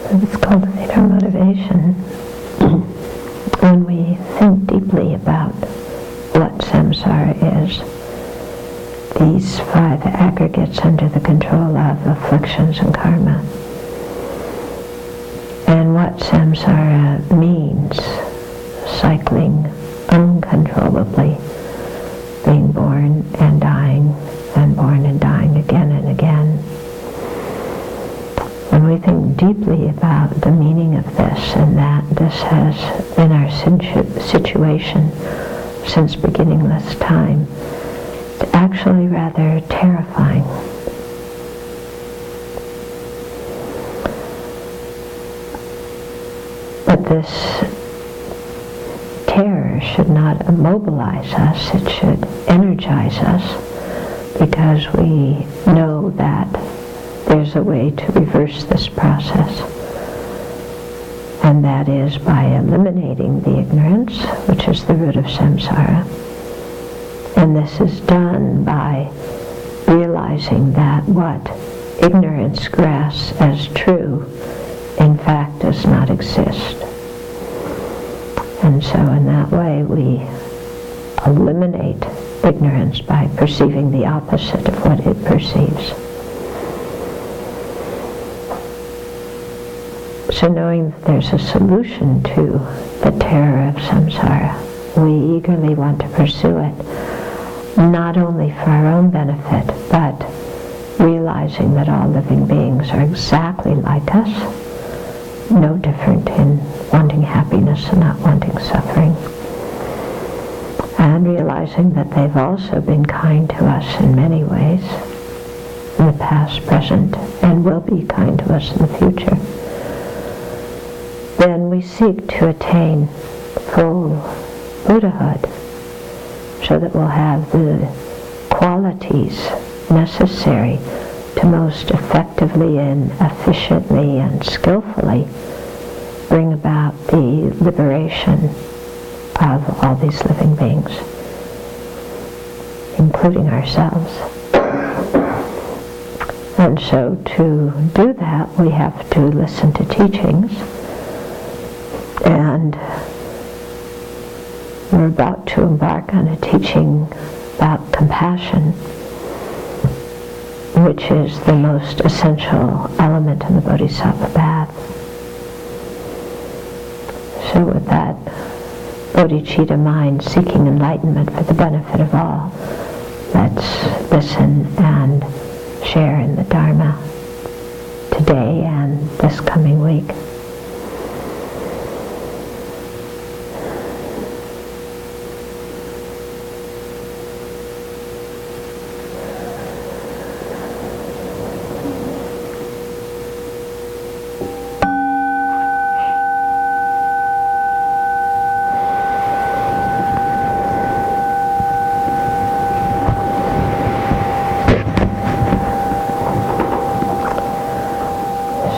Let's cultivate our motivation when we think deeply about what samsara is. These 5 aggregates under the control of afflictions and karma. And what samsara means, cycling uncontrollably, being born and dying, and born and dying again and again. When we think deeply about the meaning of this, and that this has been our situation since beginningless time, it's actually rather terrifying. But this terror should not immobilize us, it should energize us, because we know that there's a way to reverse this process, and that is by eliminating the ignorance, which is the root of samsara. And this is done by realizing that what ignorance grasps as true, in fact, does not exist. And so in that way we eliminate ignorance by perceiving the opposite of what it perceives. So knowing that there's a solution to the terror of samsara, we eagerly want to pursue it, not only for our own benefit, but realizing that all living beings are exactly like us, no different in wanting happiness and not wanting suffering, and realizing that they've also been kind to us in many ways, in the past, present, and will be kind to us in the future. Then we seek to attain full Buddhahood, so that we'll have the qualities necessary to most effectively and efficiently and skillfully bring about the liberation of all these living beings, including ourselves. And so to do that, we have to listen to teachings, and we're about to embark on a teaching about compassion, which is the most essential element in the Bodhisattva path. So with that bodhicitta mind seeking enlightenment for the benefit of all, let's listen and share in the Dharma today and this coming week.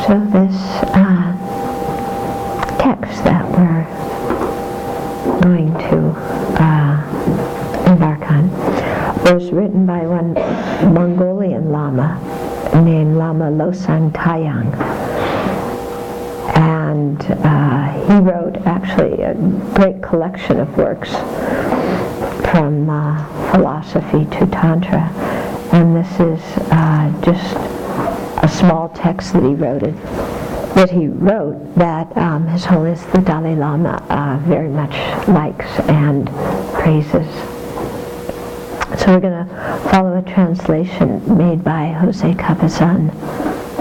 So this text that we're going to embark on was written by one Mongolian Lama named Lama Losang Tayang. And he wrote actually a great collection of works from philosophy to Tantra. And this is just a small text that he wrote that His Holiness the Dalai Lama very much likes and praises. So we're going to follow a translation made by Jose Cabezon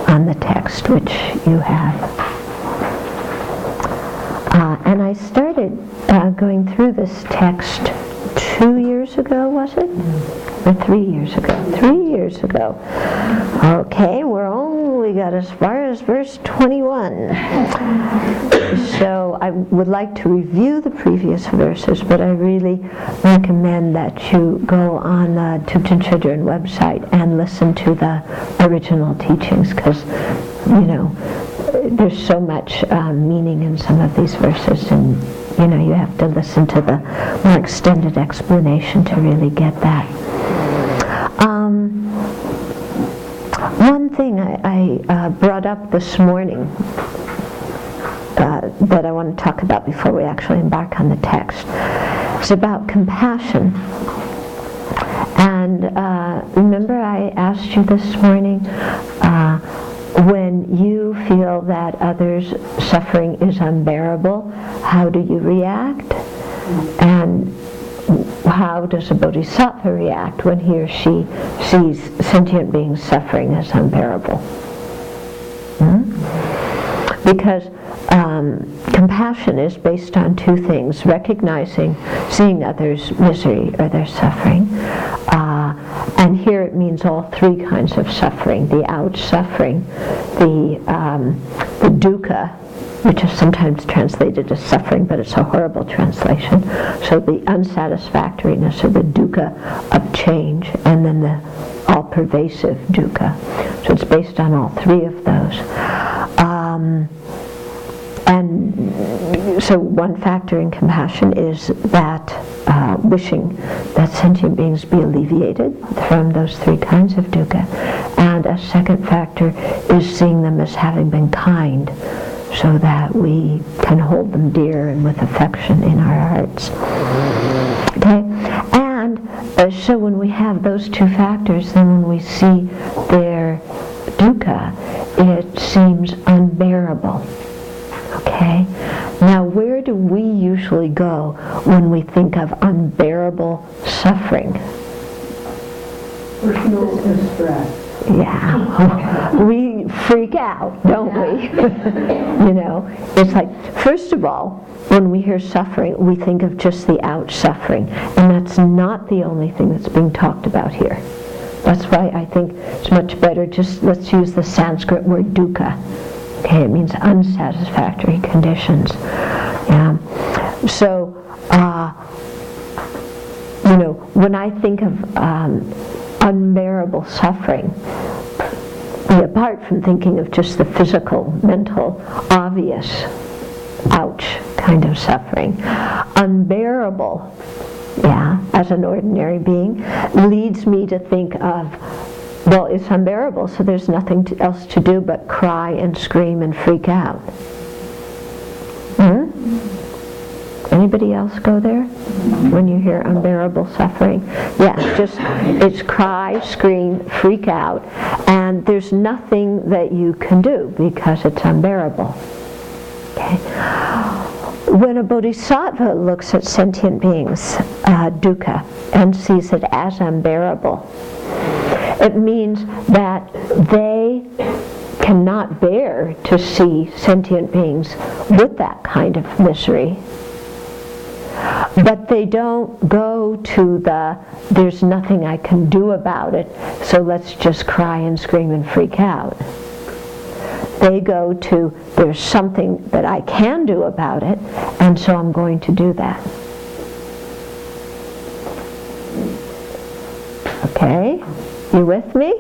on the text, which you have. And I started going through this text 2 years ago, was it? Or 3 years ago? 3 years ago. Okay, we got as far as verse 21. So I would like to review the previous verses, but I really recommend that you go on the Thupten Chodron website and listen to the original teachings, because, there's so much meaning in some of these verses, and you have to listen to the more extended explanation to really get that. One thing I brought up this morning that I want to talk about before we actually embark on the text. It's about compassion. And remember I asked you this morning, when you feel that others' suffering is unbearable, how do you react? And how does a bodhisattva react when he or she sees sentient beings suffering as unbearable? Because compassion is based on two things: recognizing, seeing others' misery or their suffering. And here it means all three kinds of suffering: the ouch suffering, the dukkha, which is sometimes translated as suffering, but it's a horrible translation. So the unsatisfactoriness or the dukkha of change, and then the all-pervasive dukkha. So it's based on all three of those. And so one factor in compassion is that wishing that sentient beings be alleviated from those three kinds of dukkha. And a second factor is seeing them as having been kind, so that we can hold them dear and with affection in our hearts. Okay? And so when we have those two factors, then when we see their dukkha, it seems unbearable. Okay? Now, where do we usually go when we think of unbearable suffering? Personal distress. Yeah, we freak out, don't we? You know, it's like, first of all, when we hear suffering, we think of just the ouch suffering, and that's not the only thing that's being talked about here. That's why I think it's much better just let's use the Sanskrit word dukkha. Okay, it means unsatisfactory conditions. Yeah. So, you know, when I think of unbearable suffering, apart from thinking of just the physical, mental, obvious, ouch kind of suffering, unbearable, yeah, as an ordinary being, leads me to think of, well, it's unbearable, so there's nothing else to do but cry and scream and freak out. Anybody else go there when you hear unbearable suffering? Yeah, just it's cry, scream, freak out, and there's nothing that you can do because it's unbearable. Okay. When a bodhisattva looks at sentient beings, dukkha, and sees it as unbearable, it means that they cannot bear to see sentient beings with that kind of misery. But they don't go to there's nothing I can do about it, so let's just cry and scream and freak out. They go to, there's something that I can do about it, and so I'm going to do that. Okay? You with me?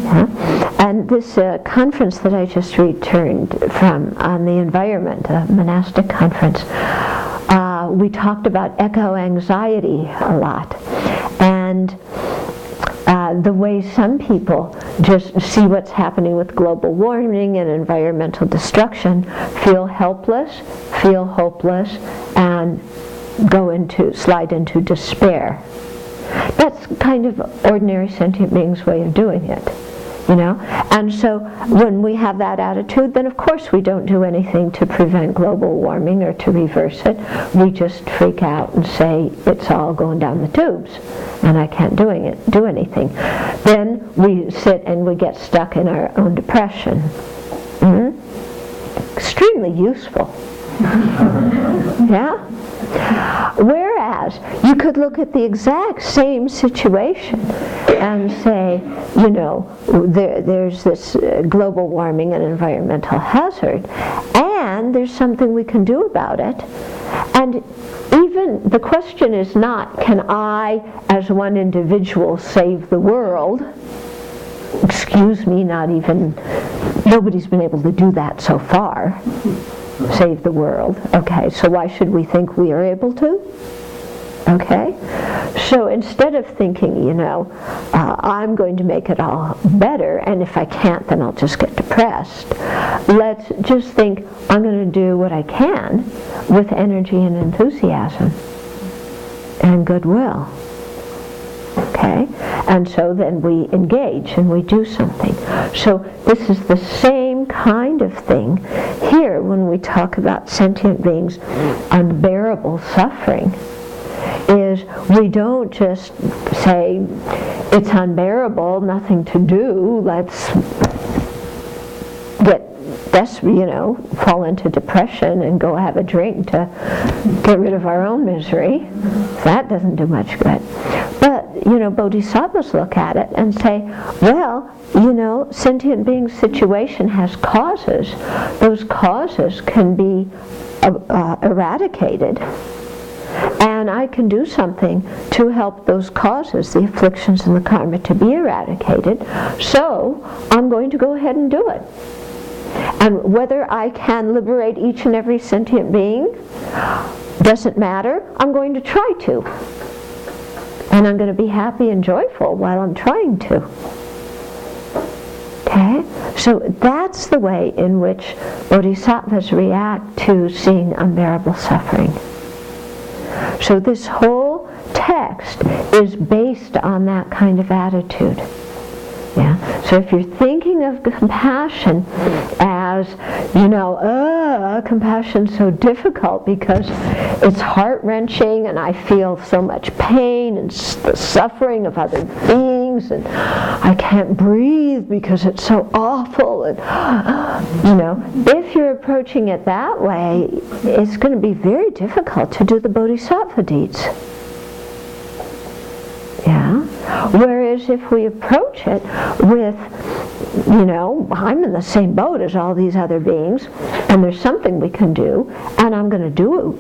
Yeah. And this conference that I just returned from on the environment, a monastic conference, we talked about eco-anxiety a lot. And the way some people just see what's happening with global warming and environmental destruction, feel helpless, feel hopeless, and slide into despair. That's kind of ordinary sentient beings' way of doing it, you know? And so when we have that attitude, then of course we don't do anything to prevent global warming or to reverse it. We just freak out and say it's all going down the tubes and I can't do anything. Then we sit and we get stuck in our own depression. Extremely useful. Yeah? Whereas you could look at the exact same situation and say, you know, there's this global warming and environmental hazard, and there's something we can do about it. And even the question is not, can I, as one individual, save the world? Excuse me, nobody's been able to do that so far. Save the world. Okay, so why should we think we are able to? Okay, So instead of thinking, I'm going to make it all better, and if I can't, then I'll just get depressed, let's just think, I'm going to do what I can with energy and enthusiasm and goodwill. Okay? And so then we engage and we do something. So this is the same kind of thing here when we talk about sentient beings' unbearable suffering. Is we don't just say, it's unbearable, nothing to do, let's fall into depression and go have a drink to get rid of our own misery. That doesn't do much good. But, bodhisattvas look at it and say, well, sentient beings' situation has causes. Those causes can be eradicated. And I can do something to help those causes, the afflictions and the karma, to be eradicated. So I'm going to go ahead and do it. And whether I can liberate each and every sentient being doesn't matter. I'm going to try to. And I'm going to be happy and joyful while I'm trying to. Okay? So that's the way in which bodhisattvas react to seeing unbearable suffering. So this whole text is based on that kind of attitude. Yeah. So if you're thinking of compassion as, compassion's so difficult because it's heart-wrenching and I feel so much pain and the suffering of other beings and I can't breathe because it's so awful. And, if you're approaching it that way, it's going to be very difficult to do the bodhisattva deeds. Yeah. Whereas if we approach it with, I'm in the same boat as all these other beings, and there's something we can do, and I'm going to do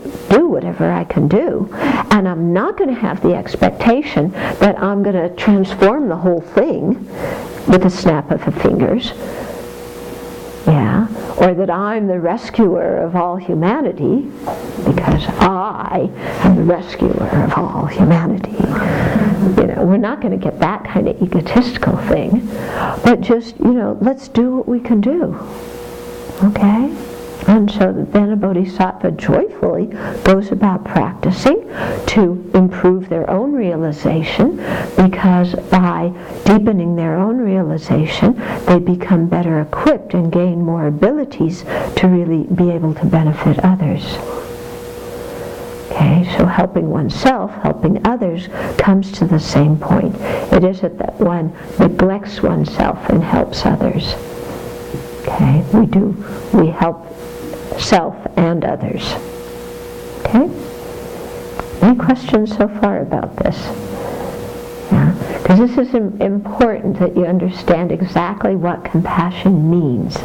whatever I can do, and I'm not going to have the expectation that I'm going to transform the whole thing with a snap of the fingers. Yeah. Or that I'm the rescuer of all humanity, because I am the rescuer of all humanity. We're not going to get that kind of egotistical thing, but just, let's do what we can do. Okay? And so then a bodhisattva joyfully goes about practicing to improve their own realization, because by deepening their own realization, they become better equipped and gain more abilities to really be able to benefit others. Okay, so helping oneself, helping others, comes to the same point. It isn't that one neglects oneself and helps others. Okay, we help self and others. Okay? Any questions so far about this? Yeah? Because this is important that you understand exactly what compassion means.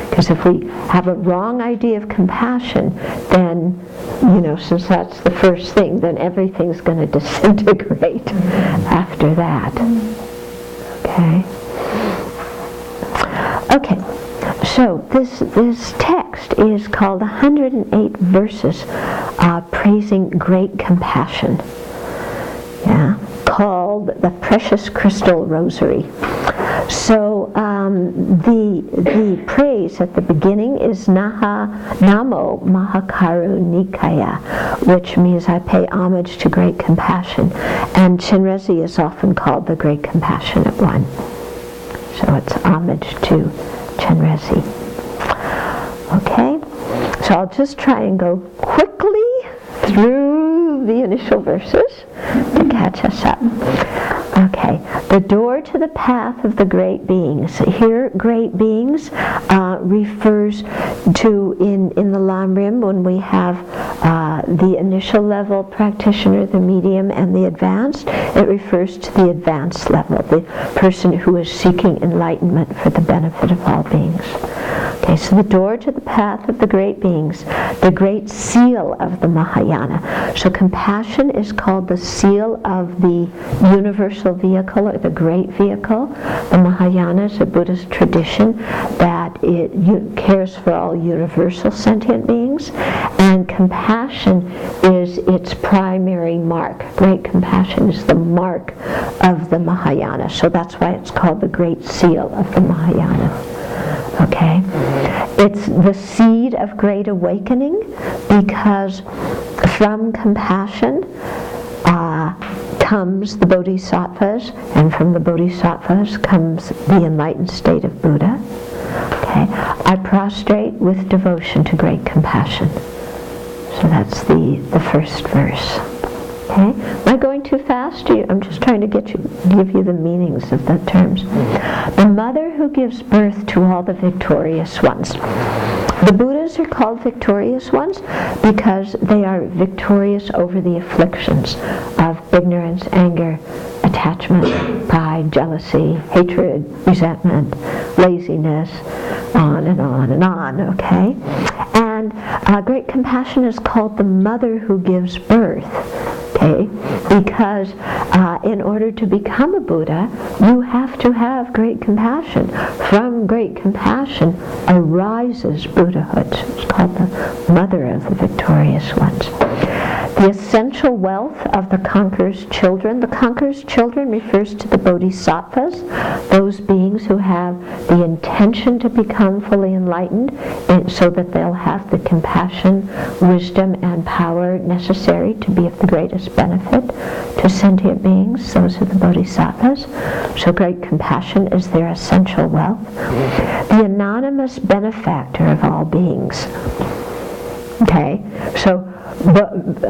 Because if we have a wrong idea of compassion, then, since that's the first thing, then everything's going to disintegrate after that. Okay? Okay. So this text is called 108 verses praising great compassion. Yeah, called the Precious Crystal Rosary. So the praise at the beginning is Namo Mahakarunikaya, which means I pay homage to great compassion. And Chenrezig is often called the Great Compassionate One. So it's homage to Chenrezig. Okay, so I'll just try and go quickly through the initial verses to catch us up. Okay, the door to the path of the great beings. Here, great beings refers to, in the Lamrim, when we have the initial level practitioner, the medium, and the advanced, it refers to the advanced level, the person who is seeking enlightenment for the benefit of all beings. Okay, so the door to the path of the great beings, the great seal of the Mahayana. So compassion is called the seal of the universal vehicle, or the great vehicle. The Mahayana is a Buddhist tradition that it cares for all universal sentient beings, and compassion is its primary mark. Great compassion is the mark of the Mahayana. So that's why it's called the Great Seal of the Mahayana. Okay? It's the seed of great awakening, because from compassion comes the bodhisattvas, and from the bodhisattvas comes the enlightened state of Buddha. Okay? I prostrate with devotion to great compassion. So that's the first verse. Okay? Am I going too fast? I'm just trying to give you the meanings of the terms. The mother who gives birth to all the victorious ones. The Buddhas are called victorious ones because they are victorious over the afflictions of ignorance, anger, attachment, pride, jealousy, hatred, resentment, laziness, on and on and on, okay? And great compassion is called the mother who gives birth, okay? Because in order to become a Buddha, you have to have great compassion. From great compassion arises Buddhahood. So it's called the mother of the victorious ones. The essential wealth of the conqueror's children. The conqueror's children refers to the bodhisattvas, those beings who have the intention to become fully enlightened, so that they'll have the compassion, wisdom, and power necessary to be of the greatest benefit to sentient beings. Those are the bodhisattvas. So great compassion is their essential wealth. The anonymous benefactor of all beings. Okay, so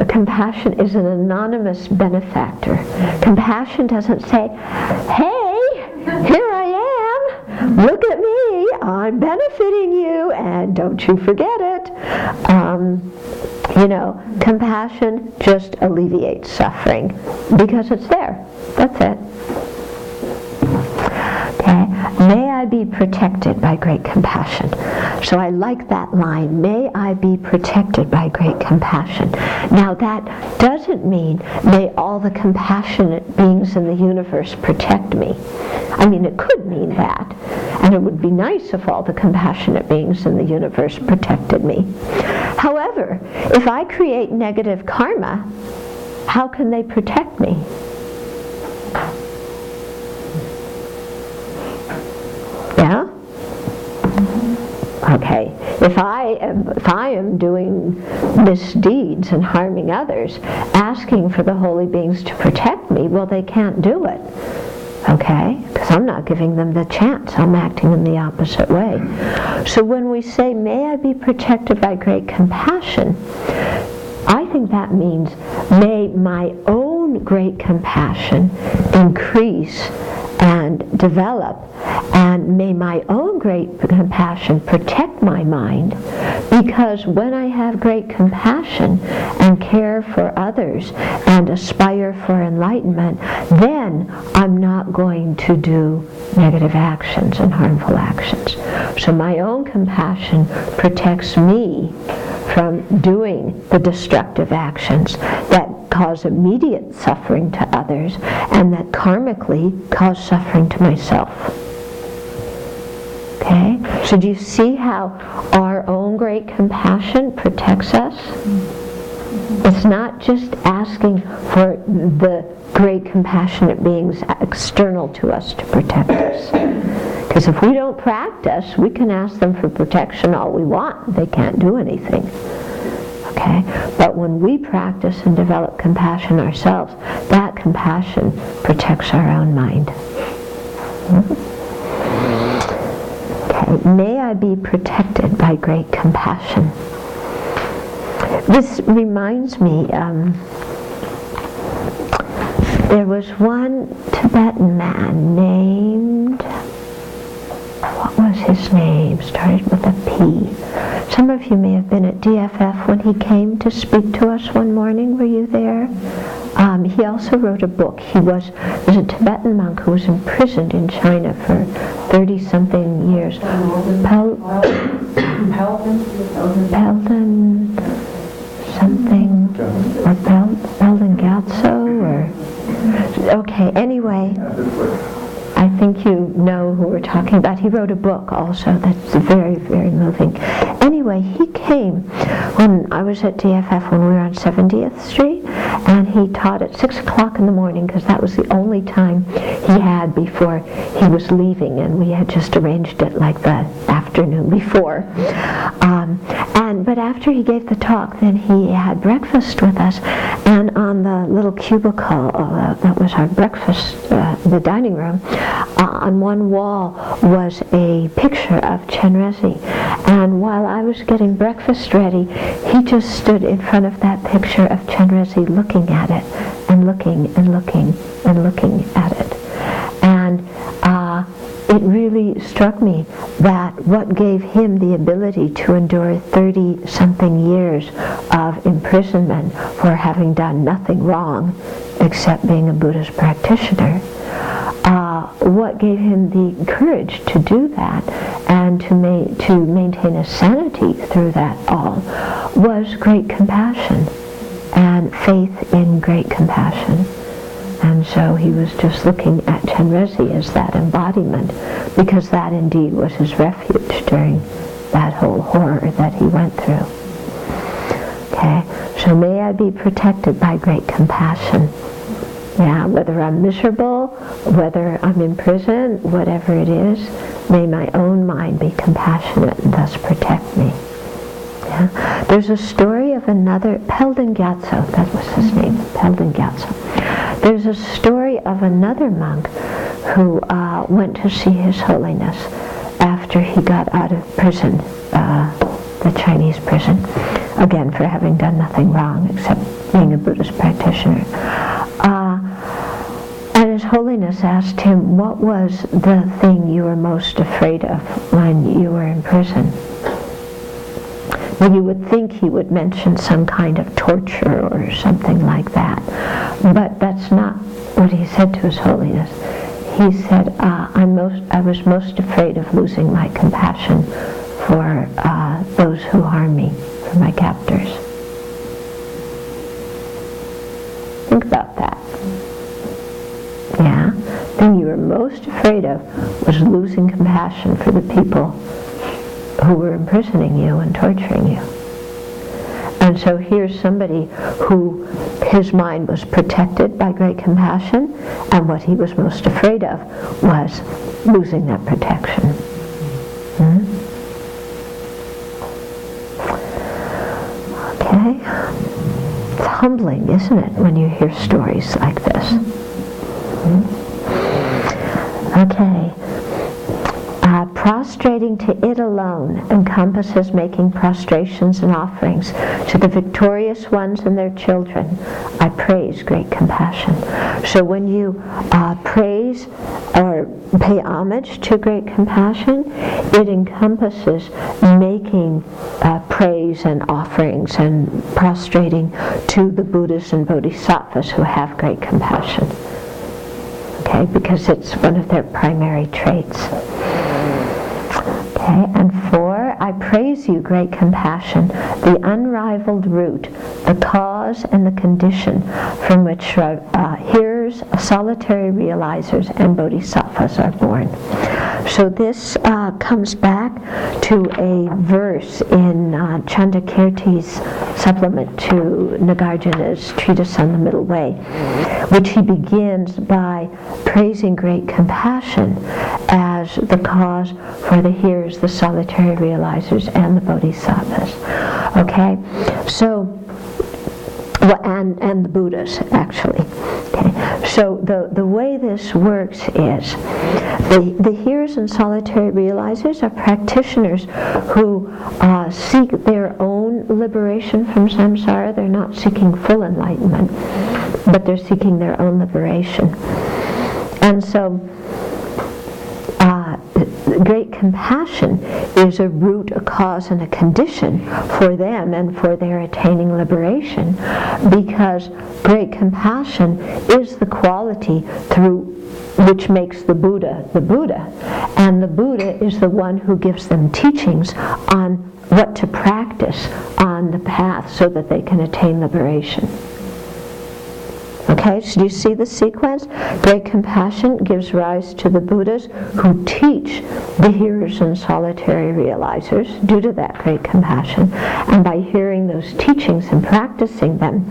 compassion is an anonymous benefactor. Compassion doesn't say, hey, here I am, look at me, I'm benefiting you, and don't you forget it. Compassion just alleviates suffering because it's there. That's it. Okay. May I be protected by great compassion. So I like that line, may I be protected by great compassion. Now that doesn't mean may all the compassionate beings in the universe protect me. I mean, it could mean that. And it would be nice if all the compassionate beings in the universe protected me. However, if I create negative karma, how can they protect me? Yeah? Okay. If I am doing misdeeds and harming others, asking for the holy beings to protect me, well, they can't do it. Okay? Because I'm not giving them the chance. I'm acting in the opposite way. So when we say, may I be protected by great compassion, I think that means may my own great compassion increase and develop, and may my own great compassion protect my mind, because when I have great compassion and care for others and aspire for enlightenment, then I'm not going to do negative actions and harmful actions. So my own compassion protects me from doing the destructive actions that cause immediate suffering to others and that karmically cause suffering to myself. Okay? So do you see how our own great compassion protects us? It's not just asking for the great compassionate beings external to us to protect us. Because if we don't practice, we can ask them for protection all we want. They can't do anything. Okay? But when we practice and develop compassion ourselves, that compassion protects our own mind. Okay, may I be protected by great compassion. This reminds me, there was one Tibetan man named, what was his name? Started with a P. Some of you may have been at DFF when he came to speak to us one morning. Were you there? He also wrote a book. He was a Tibetan monk who was imprisoned in China for 30-something years. Peldon something, or Peldon Gyatso, or... Okay, anyway, I think you know who we're talking about. He wrote a book also that's very, very moving. anyway, he came when I was at DFF when we were on 70th Street, and he taught at 6 o'clock in the morning because that was the only time he had before he was leaving, and we had just arranged it like the afternoon before. But after he gave the talk, then he had breakfast with us, and on the little cubicle that was our breakfast, the dining room, on one wall was a picture of Chenrezig. And while I was getting breakfast ready, he just stood in front of that picture of Chenrezig looking at it, and looking and looking and looking at it. And it really struck me that what gave him the ability to endure 30-something years of imprisonment for having done nothing wrong except being a Buddhist practitioner, what gave him the courage to do that and to maintain a sanity through that all was great compassion and faith in great compassion. And so he was just looking at Chenrezig as that embodiment, because that indeed was his refuge during that whole horror that he went through. Okay, so may I be protected by great compassion. Yeah, whether I'm miserable, whether I'm in prison, whatever it is, may my own mind be compassionate and thus protect me. Yeah. There's a story of another, Peldon Gyatso, that was his name, Peldon Gyatso. There's a story of another monk who went to see His Holiness after he got out of prison, the Chinese prison, again for having done nothing wrong except being a Buddhist practitioner. And His Holiness asked him, what was the thing you were most afraid of when you were in prison? Well, you would think he would mention some kind of torture or something like that, but that's not what he said to His Holiness. He said, I was most afraid of losing my compassion for those who harm me, for my captors. Think about that. Yeah, the thing you were most afraid of was losing compassion for the people who were imprisoning you and torturing you. And so here's somebody who his mind was protected by great compassion, and what he was most afraid of was losing that protection. Okay? It's humbling, isn't it, when you hear stories like this? Okay. Prostrating to it alone encompasses making prostrations and offerings to the victorious ones and their children. I praise great compassion. So when you praise or pay homage to great compassion, it encompasses making praise and offerings and prostrating to the Buddhas and Bodhisattvas who have great compassion. Okay, because it's one of their primary traits. Okay, and 4, I praise you, great compassion, the unrivaled root, the cause and the condition from which hearers, solitary realizers, and bodhisattvas are born. So this comes back to a verse in Chandakirti's supplement to Nagarjuna's treatise on the Middle Way, which he begins by praising great compassion as the cause for the hearers, the solitary realizers, and the bodhisattvas. Okay, so and the Buddhas, actually. Okay, so the way this works is the hearers and solitary realizers are practitioners who seek their own liberation from samsara. They're not seeking full enlightenment, but they're seeking their own liberation. And so great compassion is a root, a cause, and a condition for them and for their attaining liberation, because great compassion is the quality through which makes the Buddha, and the Buddha is the one who gives them teachings on what to practice on the path so that they can attain liberation. Okay, Okay, so you see the sequence? Great compassion gives rise to the Buddhas who teach the hearers and solitary realizers due to that great compassion. And by hearing those teachings and practicing them,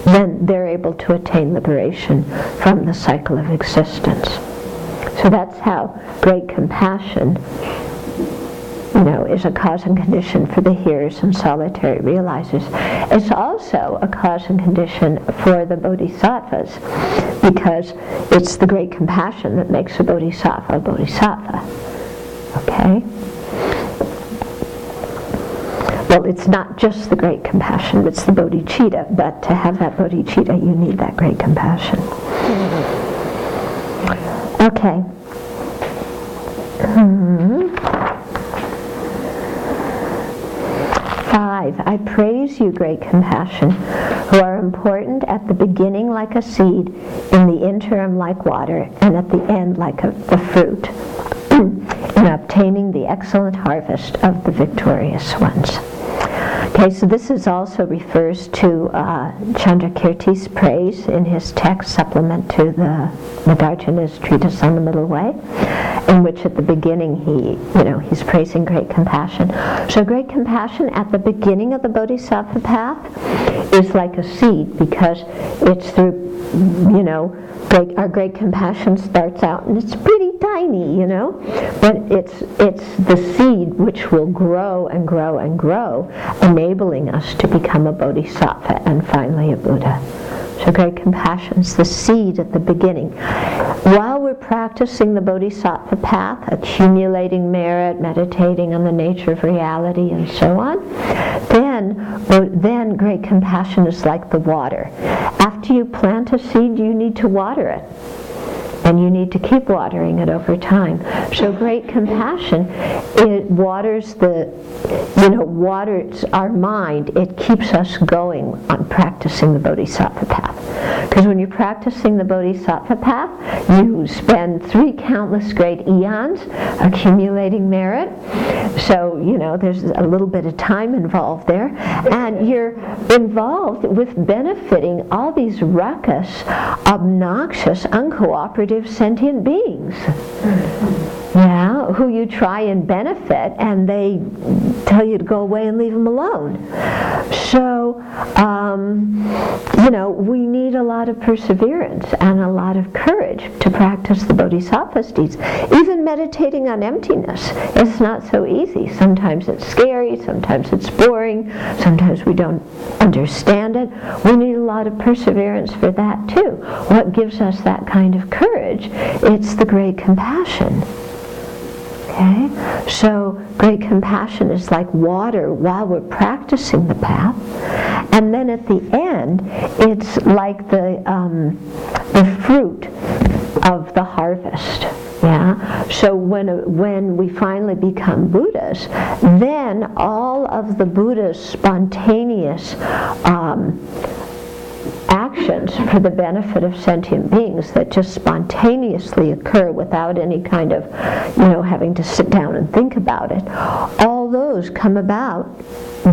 then they're able to attain liberation from the cycle of existence. So that's how great compassion, is a cause and condition for the hearers and solitary realizers. It's also a cause and condition for the bodhisattvas, because it's the great compassion that makes a bodhisattva a bodhisattva. Okay? Well, it's not just the great compassion, it's the bodhicitta, but to have that bodhicitta, you need that great compassion. Okay. 5. I praise you, great compassion, who are important at the beginning like a seed, in the interim like water, and at the end like the fruit, in obtaining the excellent harvest of the victorious ones. Okay, so this also refers to Chandrakirti's praise in his text supplement to the Nagarjuna's treatise on the Middle Way, in which at the beginning he's praising great compassion. So great compassion at the beginning of the Bodhisattva path is like a seed, because it's through, our great compassion starts out and it's pretty tiny, but it's the seed which will grow and grow and grow, enabling us to become a bodhisattva and finally a Buddha. So great compassion is the seed at the beginning. While we're practicing the bodhisattva path, accumulating merit, meditating on the nature of reality and so on, then great compassion is like the water. After you plant a seed, you need to water it. And you need to keep watering it over time. So great compassion, it waters waters our mind. It keeps us going on practicing the bodhisattva path. Because when you're practicing the bodhisattva path, you spend 3 countless great eons accumulating merit. So, there's a little bit of time involved there. And you're involved with benefiting all these ruckus, obnoxious, uncooperative sentient beings, who you try and benefit, and they tell you to go away and leave them alone. So, we need a lot of perseverance and a lot of courage to practice the bodhisattva's deeds. Even meditating on emptiness is not so easy. Sometimes it's scary, sometimes it's boring, sometimes we don't understand it. We need a lot of perseverance for that too. What gives us that kind of courage? It's the great compassion. Okay? So great compassion is like water while we're practicing the path. And then at the end, it's like the fruit of the harvest. Yeah. So when we finally become Buddhas, then all of the Buddha's spontaneous actions for the benefit of sentient beings that just spontaneously occur without any kind of, having to sit down and think about it, all those come about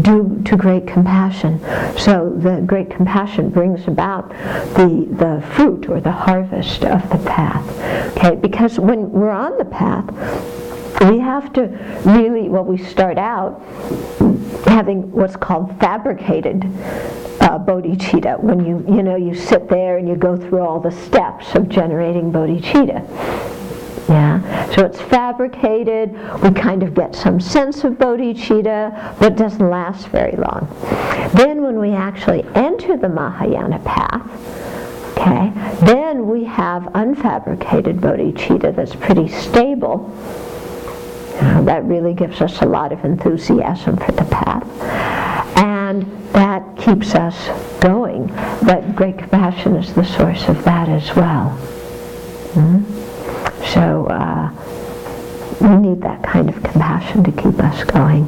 due to great compassion. So the great compassion brings about the fruit or the harvest of the path. Okay, because when we're on the path, we have to really, we start out having what's called fabricated bodhicitta, when you sit there and you go through all the steps of generating bodhicitta. Yeah, so it's fabricated, we kind of get some sense of bodhicitta, but it doesn't last very long. Then when we actually enter the Mahayana path, okay, then we have unfabricated bodhicitta that's pretty stable. That really gives us a lot of enthusiasm for the path. And that keeps us going. But great compassion is the source of that as well. So we need that kind of compassion to keep us going.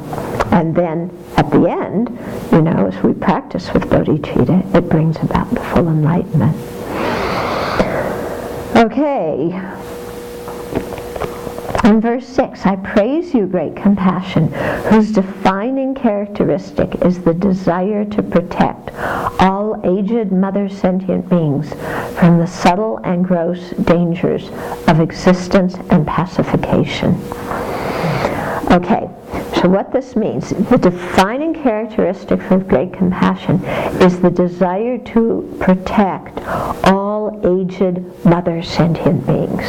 And then at the end, as we practice with bodhicitta, it brings about the full enlightenment. Okay. In verse 6, I praise you, great compassion, whose defining characteristic is the desire to protect all aged mother sentient beings from the subtle and gross dangers of existence and pacification. Okay, so what this means, the defining characteristic of great compassion is the desire to protect all aged mother sentient beings.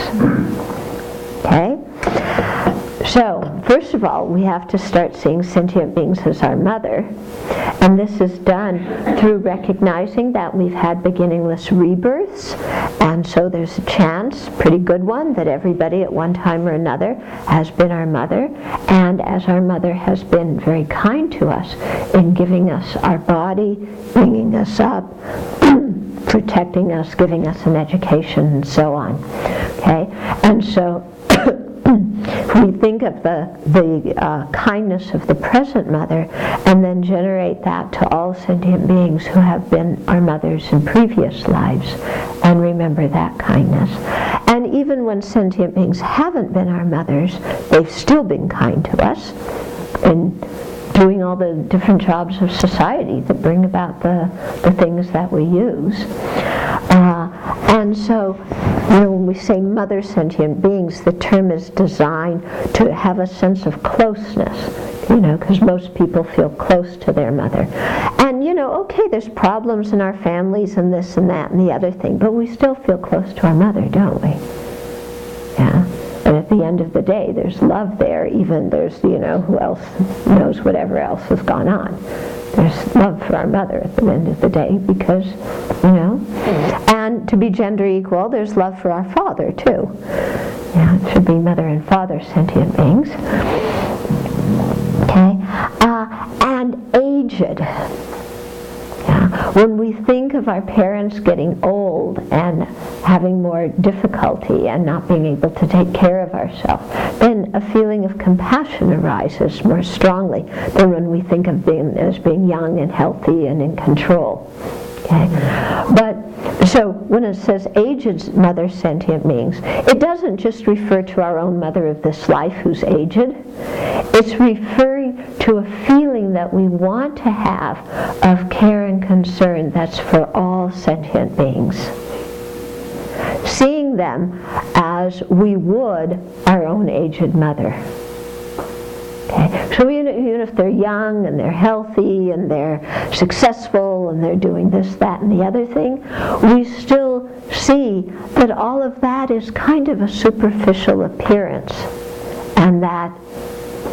Okay? So, first of all, we have to start seeing sentient beings as our mother. And this is done through recognizing that we've had beginningless rebirths. And so there's a chance, pretty good one, that everybody at one time or another has been our mother. And as our mother has been very kind to us in giving us our body, bringing us up, protecting us, giving us an education, and so on. Okay? And so we think of the kindness of the present mother and then generate that to all sentient beings who have been our mothers in previous lives and remember that kindness. And even when sentient beings haven't been our mothers, they've still been kind to us in doing all the different jobs of society that bring about the things that we use. And so, when we say mother sentient beings, the term is designed to have a sense of closeness, because most people feel close to their mother. And, okay, there's problems in our families and this and that and the other thing, but we still feel close to our mother, don't we? Yeah. And at the end of the day, there's love there, even there's, who else knows whatever else has gone on. There's love for our mother at the end of the day because, and to be gender equal, there's love for our father too. Yeah, it should be mother and father sentient beings. Okay, and aged. Yeah. When we think of our parents getting old and having more difficulty and not being able to take care of ourselves, then a feeling of compassion arises more strongly than when we think of them as being young and healthy and in control. Okay? But so when it says aged mother sentient beings, it doesn't just refer to our own mother of this life who's aged. It's referring to a feeling that we want to have of care and concern that's for all sentient beings. Seeing them as we would our own aged mother. Okay? So even if they're young and they're healthy and they're successful and they're doing this, that, and the other thing, we still see that all of that is kind of a superficial appearance, and that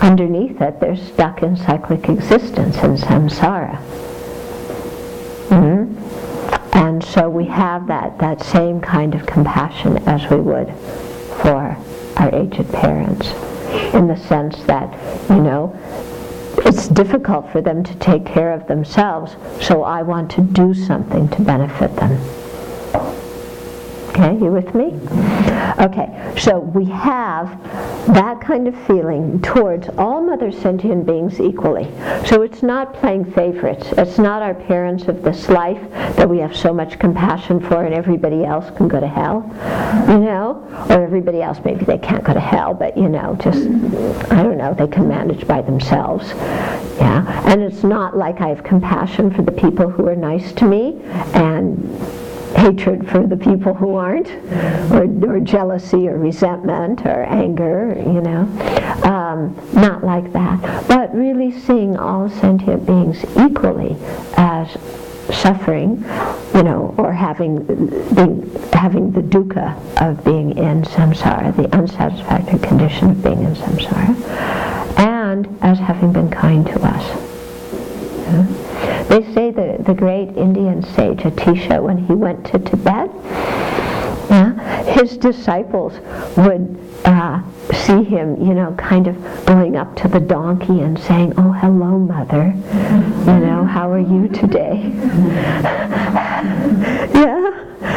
underneath it they're stuck in cyclic existence in samsara. Mm-hmm. And so we have that same kind of compassion as we would for our aged parents, in the sense that, it's difficult for them to take care of themselves, so I want to do something to benefit them. Okay, you with me? Okay, so we have that kind of feeling towards all mother sentient beings equally. So it's not playing favorites. It's not our parents of this life that we have so much compassion for and everybody else can go to hell, or everybody else, maybe they can't go to hell, but just, I don't know, they can manage by themselves. Yeah, and it's not like I have compassion for the people who are nice to me and hatred for the people who aren't, or jealousy or resentment or anger, not like that, but really seeing all sentient beings equally as suffering, or having the dukkha of being in samsara, the unsatisfactory condition of being in samsara, and as having been kind to us. Yeah. They say the great Indian sage Atisha, when he went to Tibet, his disciples would see him, kind of going up to the donkey and saying, "Oh, hello, mother. How are you today?" Yeah.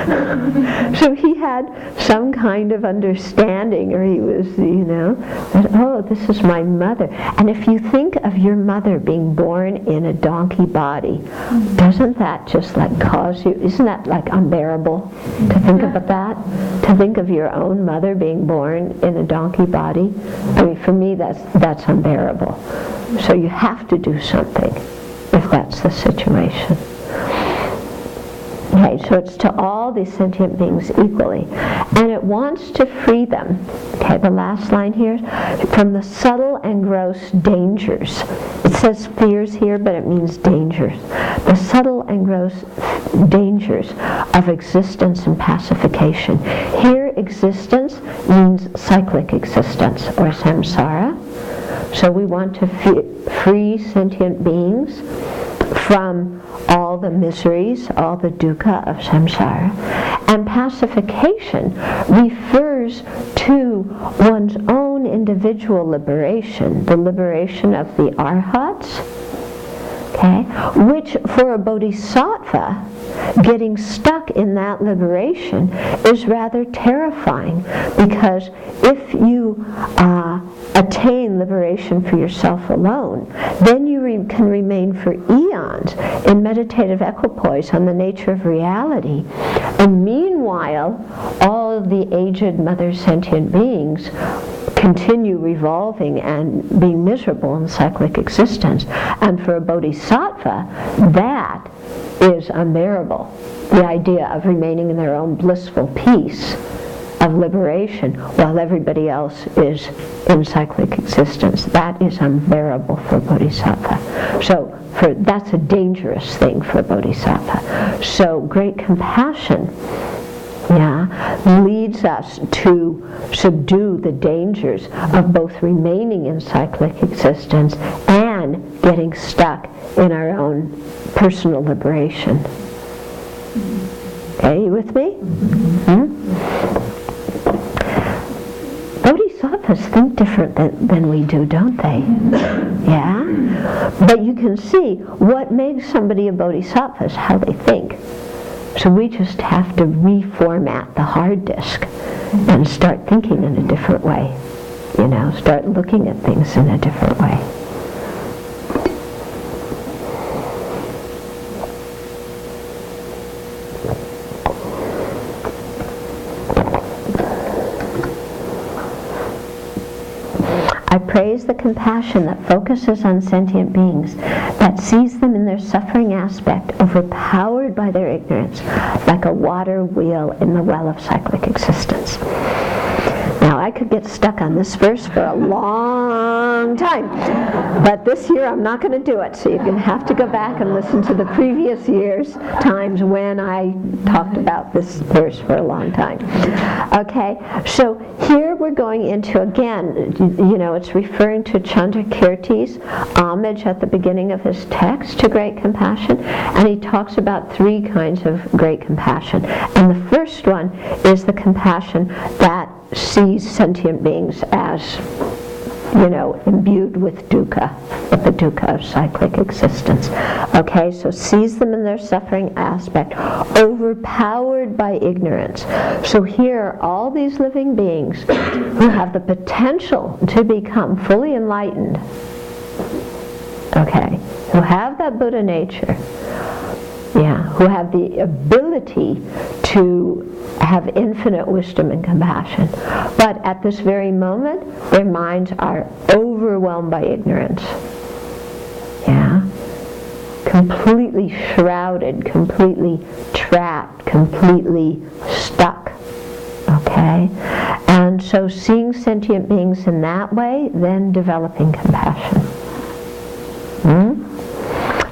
So he had some kind of understanding, or he was, that, oh, this is my mother. And if you think of your mother being born in a donkey body, doesn't that just cause you, isn't that unbearable to think about that? To think of your own mother being born in a donkey body? I mean, for me, that's unbearable. So you have to do something if that's the situation. Okay, so it's to all these sentient beings equally. And it wants to free them, okay, the last line here, from the subtle and gross dangers. It says fears here, but it means dangers. The subtle and gross dangers of existence and pacification. Here, existence means cyclic existence, or samsara. So we want to free sentient beings from all the miseries, all the dukkha of samsara. And pacification refers to one's own individual liberation, the liberation of the arhats, okay, which for a bodhisattva, getting stuck in that liberation is rather terrifying, because if you attain liberation for yourself alone, then you can remain for eons in meditative equipoise on the nature of reality. And meanwhile, all of the aged mother sentient beings continue revolving and being miserable in cyclic existence. And for a bodhisattva, that is unbearable. The idea of remaining in their own blissful peace of liberation while everybody else is in cyclic existence. That is unbearable for a bodhisattva. So that's a dangerous thing for a bodhisattva. So great compassion leads us to subdue the dangers of both remaining in cyclic existence and getting stuck in our own personal liberation. Okay, you with me? Bodhisattvas think different than we do, don't they? Yeah? But you can see what makes somebody a bodhisattva is how they think. So we just have to reformat the hard disk and start thinking in a different way. Start looking at things in a different way. I praise the compassion that focuses on sentient beings, that sees them in their suffering aspect, overpowered by their ignorance, like a water wheel in the well of cyclic existence. Now, I could get stuck on this verse for a long time, but this year I'm not going to do it, so you're going to have to go back and listen to the previous year's times when I talked about this verse for a long time. Okay, so here we're going into, again, it's referring to Chandrakirti's homage at the beginning of his text to great compassion, and he talks about three kinds of great compassion. And the first one is the compassion that sees sentient beings as, imbued with dukkha, with the dukkha of cyclic existence. Okay, so sees them in their suffering aspect, overpowered by ignorance. So here are all these living beings who have the potential to become fully enlightened, okay, who have that Buddha nature, who have the ability to have infinite wisdom and compassion. But at this very moment, their minds are overwhelmed by ignorance. Completely shrouded, completely trapped, completely stuck. Okay? And so seeing sentient beings in that way, then developing compassion.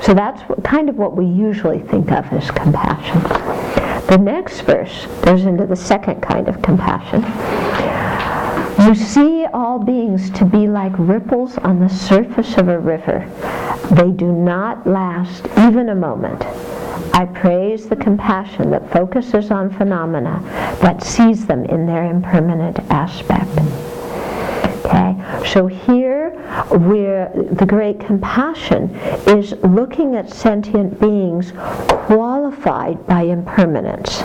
So that's kind of what we usually think of as compassion. The next verse goes into the second kind of compassion. You see all beings to be like ripples on the surface of a river. They do not last even a moment. I praise the compassion that focuses on phenomena, that sees them in their impermanent aspect. Okay, so here where the great compassion is looking at sentient beings qualified by impermanence.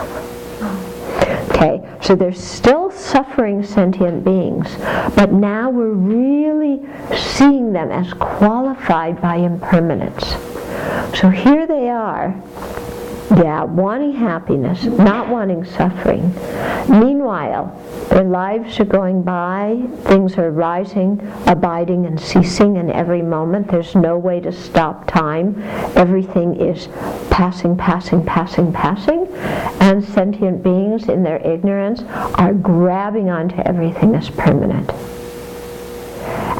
Okay, so they're still suffering sentient beings, but now we're really seeing them as qualified by impermanence. So here they are, wanting happiness, not wanting suffering. Meanwhile, their lives are going by, things are rising, abiding, and ceasing in every moment. There's no way to stop time. Everything is passing, passing, passing, passing. And sentient beings, in their ignorance, are grabbing onto everything as permanent.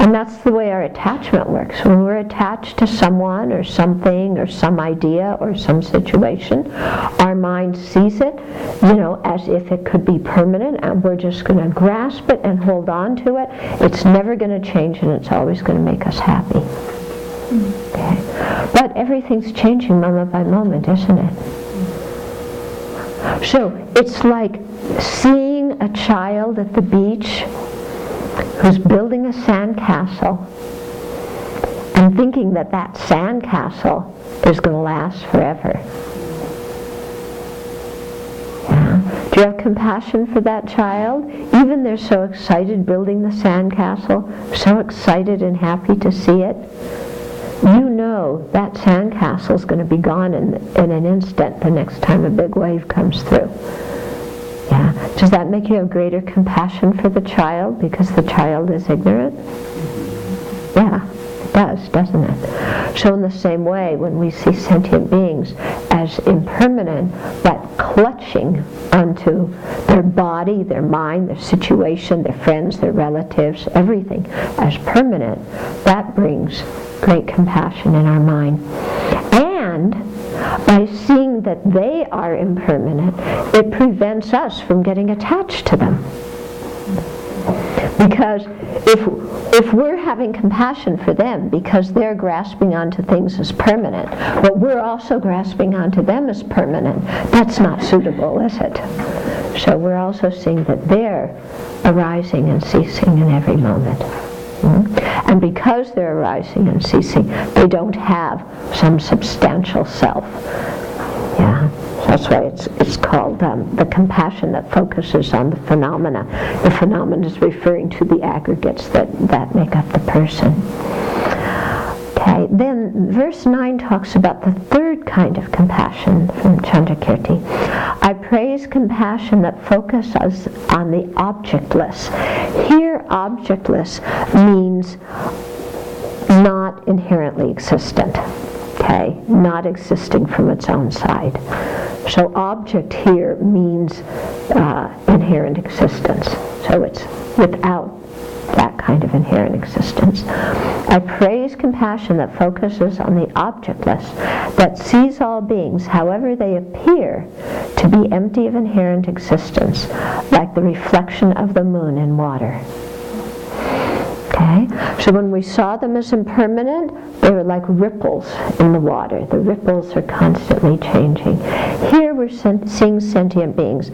And that's the way our attachment works. When we're attached to someone or something or some idea or some situation, our mind sees it, as if it could be permanent, and we're just going to grasp it and hold on to it. It's never going to change, and it's always going to make us happy. Okay. But everything's changing moment by moment, isn't it? So it's like seeing a child at the beach who's building a sandcastle and thinking that that sandcastle is going to last forever. Yeah. Do you have compassion for that child? Even they're so excited building the sandcastle, so excited and happy to see it. You know that sandcastle is going to be gone in an instant the next time a big wave comes through. Yeah. Does that make you have greater compassion for the child because the child is ignorant? Yeah, it does, doesn't it? So in the same way, when we see sentient beings as impermanent, but clutching onto their body, their mind, their situation, their friends, their relatives, everything as permanent, that brings great compassion in our mind. And by seeing that they are impermanent, it prevents us from getting attached to them. Because if we're having compassion for them because they're grasping onto things as permanent, but we're also grasping onto them as permanent, that's not suitable, is it? So we're also seeing that they're arising and ceasing in every moment. And because they're arising and ceasing, they don't have some substantial self. Yeah, that's why it's called the compassion that focuses on the phenomena. The phenomena is referring to the aggregates that make up the person. Okay, then verse 9 talks about the third kind of compassion from Chandrakirti. I praise compassion that focuses on the objectless. Here, objectless means not inherently existent. Okay, not existing from its own side. So object here means inherent existence. So it's without that kind of inherent existence. I praise compassion that focuses on the objectless, that sees all beings, however they appear, to be empty of inherent existence, like the reflection of the moon in water. Okay? So when we saw them as impermanent, they were like ripples in the water. The ripples are constantly changing. Here we're seeing sentient beings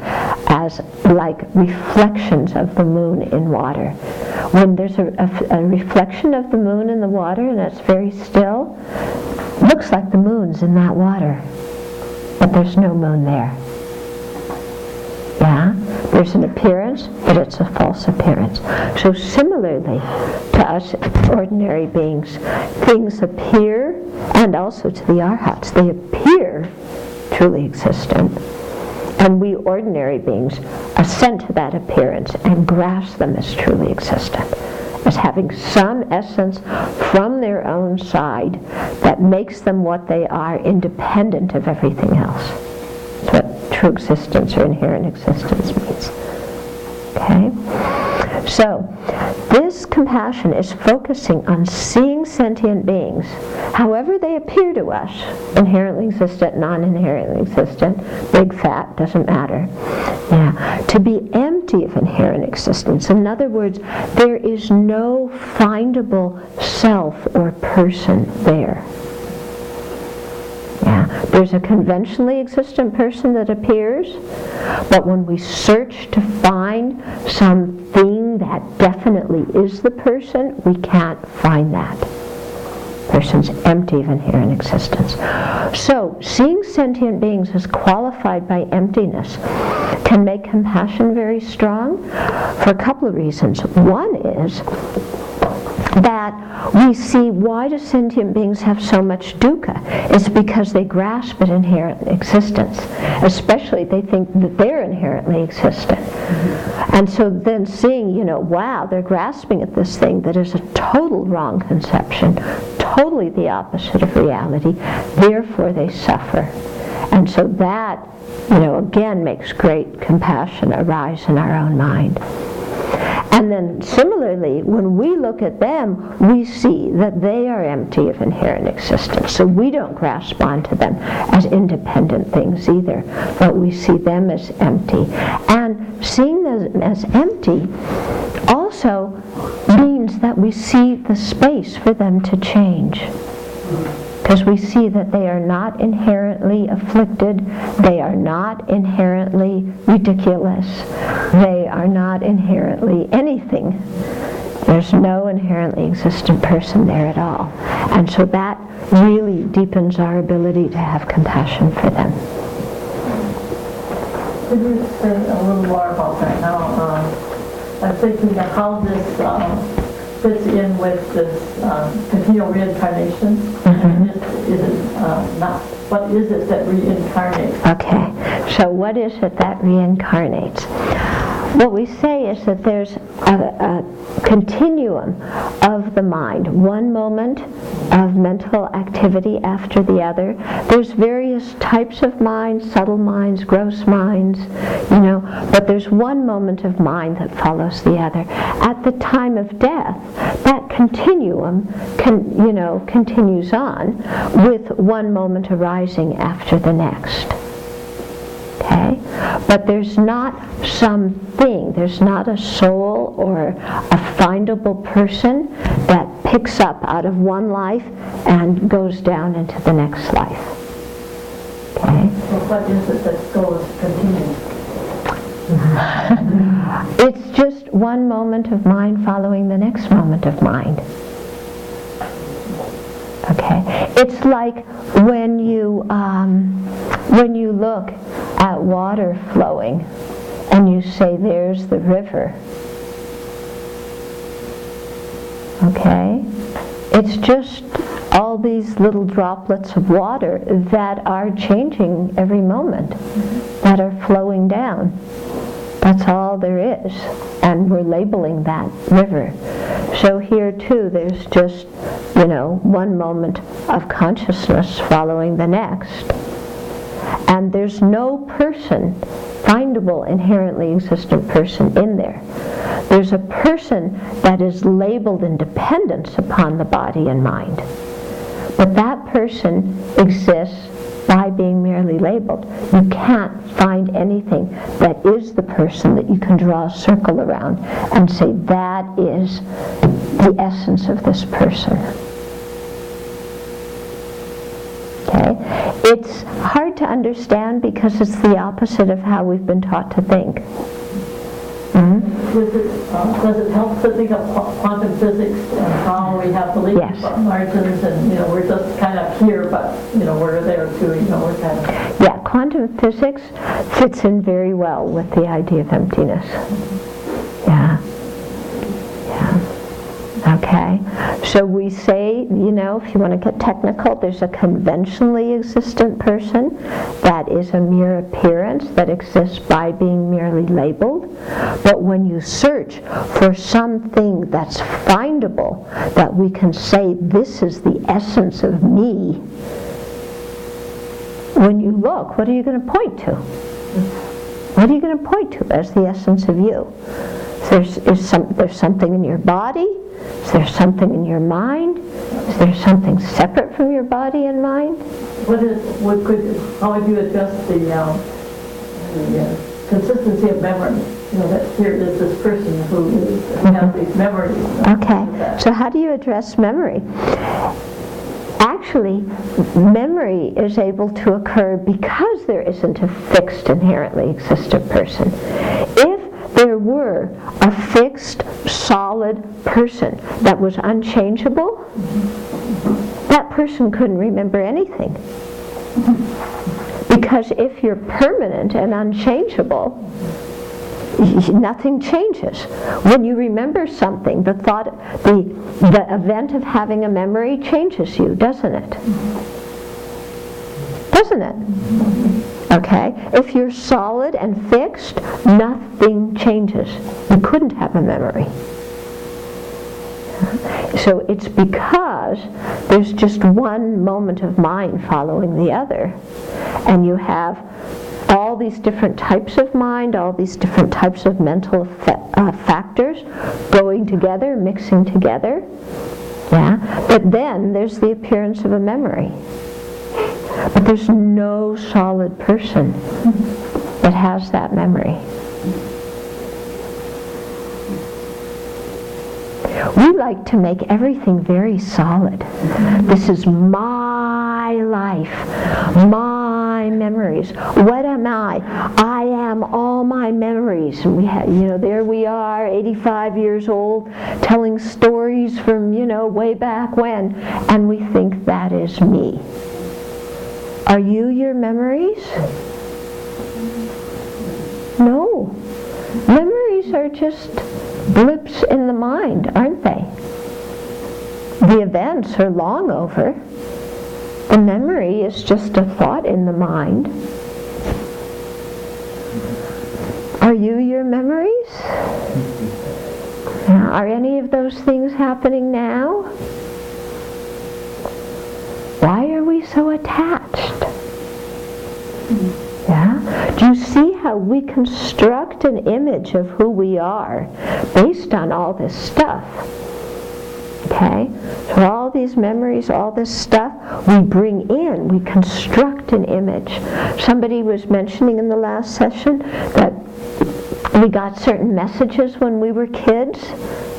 as like reflections of the moon in water. When there's a reflection of the moon in the water and it's very still, it looks like the moon's in that water, but there's no moon there. Yeah? There's an appearance, but it's a false appearance. So similarly to us ordinary beings, things appear, and also to the arhats, they appear truly existent. And we ordinary beings assent to that appearance and grasp them as truly existent, as having some essence from their own side that makes them what they are, independent of everything else. That's what true existence or inherent existence means. Okay? So, this compassion is focusing on seeing sentient beings, however they appear to us, inherently existent, non-inherently existent, big, fat, doesn't matter. Yeah, to be empty of inherent existence. In other words, there is no findable self or person there. Yeah, there's a conventionally existent person that appears, but when we search to find something that definitely is the person, we can't find that. person's empty of inherent existence. So, seeing sentient beings as qualified by emptiness can make compassion very strong for a couple of reasons. One is that we see, why do sentient beings have so much dukkha? It's because they grasp at inherent existence. Especially, they think that they're inherently existent. And so then seeing, wow, they're grasping at this thing that is a total wrong conception, totally the opposite of reality, therefore they suffer. And so that, again makes great compassion arise in our own mind. And then similarly, when we look at them, we see that they are empty of inherent existence. So we don't grasp onto them as independent things either, but we see them as empty. And seeing them as empty also means that we see the space for them to change. Because we see that they are not inherently afflicted, they are not inherently ridiculous, they are not inherently anything. There's no inherently existent person there at all. And so that really deepens our ability to have compassion for them. Could you say a little more about that now? I'm thinking of how this fits in with this continual reincarnation. Is it not? What is it that reincarnates? Okay, so what is it that reincarnates? What we say is that there's a continuum of the mind, one moment of mental activity after the other. There's various types of minds, subtle minds, gross minds, but there's one moment of mind that follows the other. At the time of death, that continuum continues on with one moment arising after the next. Okay? But there's not something, there's not a soul or a findable person that picks up out of one life and goes down into the next life. Okay? So what is it that goes continues? It's just one moment of mind following the next moment of mind. Okay? It's like when you look at water flowing and you say, there's the river. Okay? It's just all these little droplets of water that are changing every moment, that are flowing down. That's all there is. And we're labeling that river. So here too, there's just, one moment of consciousness following the next. And there's no person, findable, inherently existent person in there. There's a person that is labeled in dependence upon the body and mind. But that person exists by being merely labeled. You can't find anything that is the person that you can draw a circle around and say that is the essence of this person. Okay? It's hard to understand because it's the opposite of how we've been taught to think. Does it help to think of quantum physics and how we have belief margins and we're just kind of here, but we're there too. We're kind of. Yeah, quantum physics fits in very well with the idea of emptiness. Yeah. Okay, so we say, if you want to get technical, there's a conventionally existent person that is a mere appearance that exists by being merely labeled. But when you search for something that's findable, that we can say, this is the essence of me, when you look, what are you going to point to? What are you going to point to as the essence of you? There's something in your body. Is there something in your mind? Is there something separate from your body and mind? How would you adjust the consistency of memory? That here is this person who has these memories. Okay, so how do you address memory? Actually, memory is able to occur because there isn't a fixed, inherently existent person. If there were a fixed, solid person that was unchangeable, that person couldn't remember anything. Because if you're permanent and unchangeable, nothing changes. When you remember something, the event of having a memory changes you, doesn't it? Doesn't it? Okay? If you're solid and fixed, nothing changes. You couldn't have a memory. So it's because there's just one moment of mind following the other, and you have all these different types of mind, all these different types of mental factors going together, mixing together. Yeah? But then there's the appearance of a memory. But there's no solid person that has that memory. We like to make everything very solid. This is my life, my memories. What am I? I am all my memories. And we have, there we are, 85 years old, telling stories from, way back when, and we think that is me. Are you your memories? No. Memories are just blips in the mind, aren't they? The events are long over. The memory is just a thought in the mind. Are you your memories? Are any of those things happening now? Why are we so attached? Yeah? Do you see how we construct an image of who we are based on all this stuff? Okay? So all these memories, all this stuff, we bring in, we construct an image. Somebody was mentioning in the last session that we got certain messages when we were kids.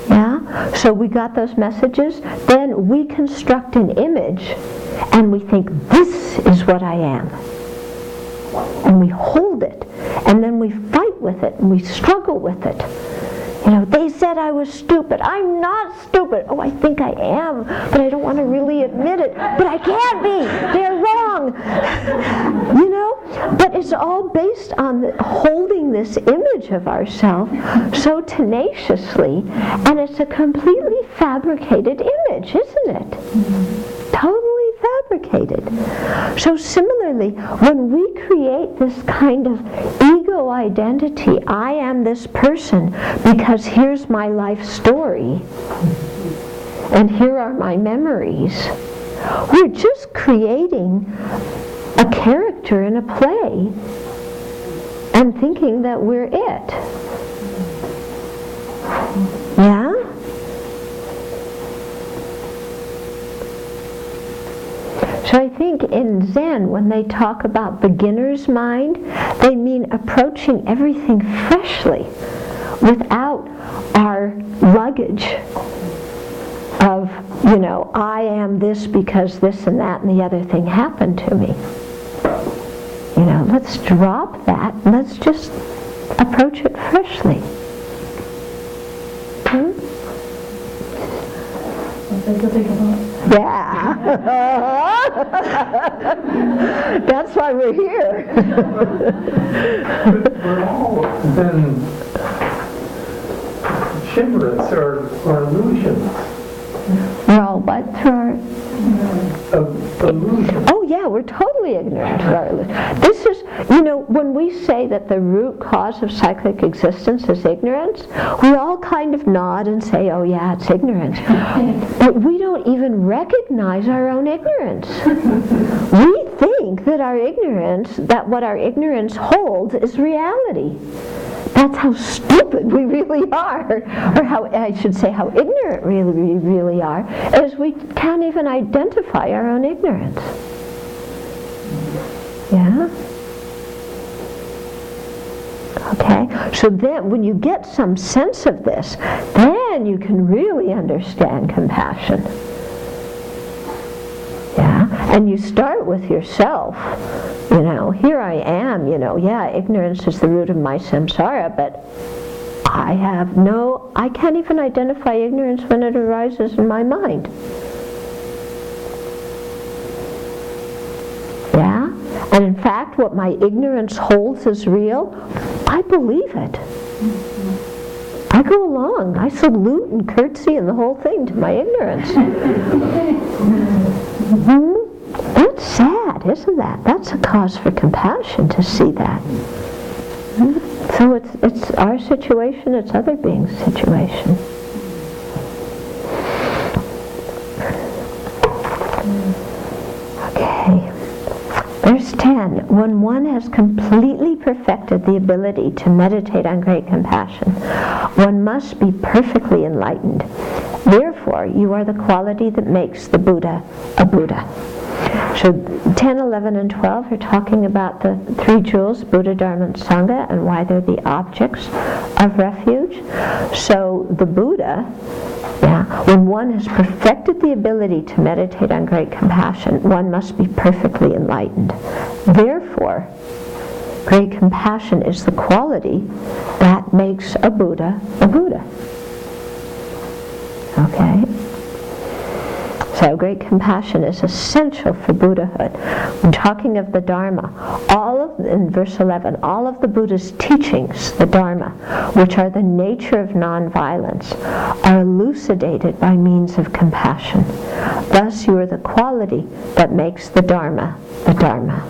Yeah? So we got those messages, then we construct an image, and we think, this is what I am. And we hold it, and then we fight with it, and we struggle with it. They said I was stupid. I'm not stupid. Oh, I think I am, but I don't want to really admit it. But I can't be. They're wrong. But it's all based on holding this image of ourselves so tenaciously, and it's a completely fabricated image, isn't it? Totally fabricated. So similarly, when we create this kind of ego identity, I am this person because here's my life story, and here are my memories, we're just creating a character in a play and thinking that we're it. Yeah? So I think in Zen, when they talk about beginner's mind, they mean approaching everything freshly, without our luggage of, I am this because this and that and the other thing happened to me. Let's drop that and let's just approach it freshly. Yeah. That's why we're here. We're all been chimeras or illusions. We're all what? Through our illusions. Oh yeah, we're totally ignorant of our illusion. This is, when we say that the root cause of cyclic existence is ignorance, we all kind of nod and say, oh yeah, it's ignorance. But we don't even recognize our own ignorance. We think that what our ignorance holds is reality. That's how stupid we really are, or how ignorant we really are, is we can't even identify our own ignorance. Yeah? Okay? So then, when you get some sense of this, then you can really understand compassion. Yeah? And you start with yourself. Here I am, ignorance is the root of my samsara, but I can't even identify ignorance when it arises in my mind. And in fact, what my ignorance holds as real, I believe it. I go along. I salute and curtsy and the whole thing to my ignorance. That's sad, isn't that? That's a cause for compassion to see that. So it's our situation, it's other beings' situation. Okay. Verse 10, when one has completely perfected the ability to meditate on great compassion, one must be perfectly enlightened. Therefore, you are the quality that makes the Buddha a Buddha. So 10, 11, and 12 are talking about the three jewels, Buddha, Dharma, and Sangha, and why they're the objects of refuge. So the Buddha, when one has perfected the ability to meditate on great compassion, one must be perfectly enlightened. Therefore, great compassion is the quality that makes a Buddha a Buddha. Okay? So great compassion is essential for Buddhahood. When talking of the Dharma, in verse 11, all of the Buddha's teachings, the Dharma, which are the nature of nonviolence, are elucidated by means of compassion. Thus you are the quality that makes the Dharma the Dharma.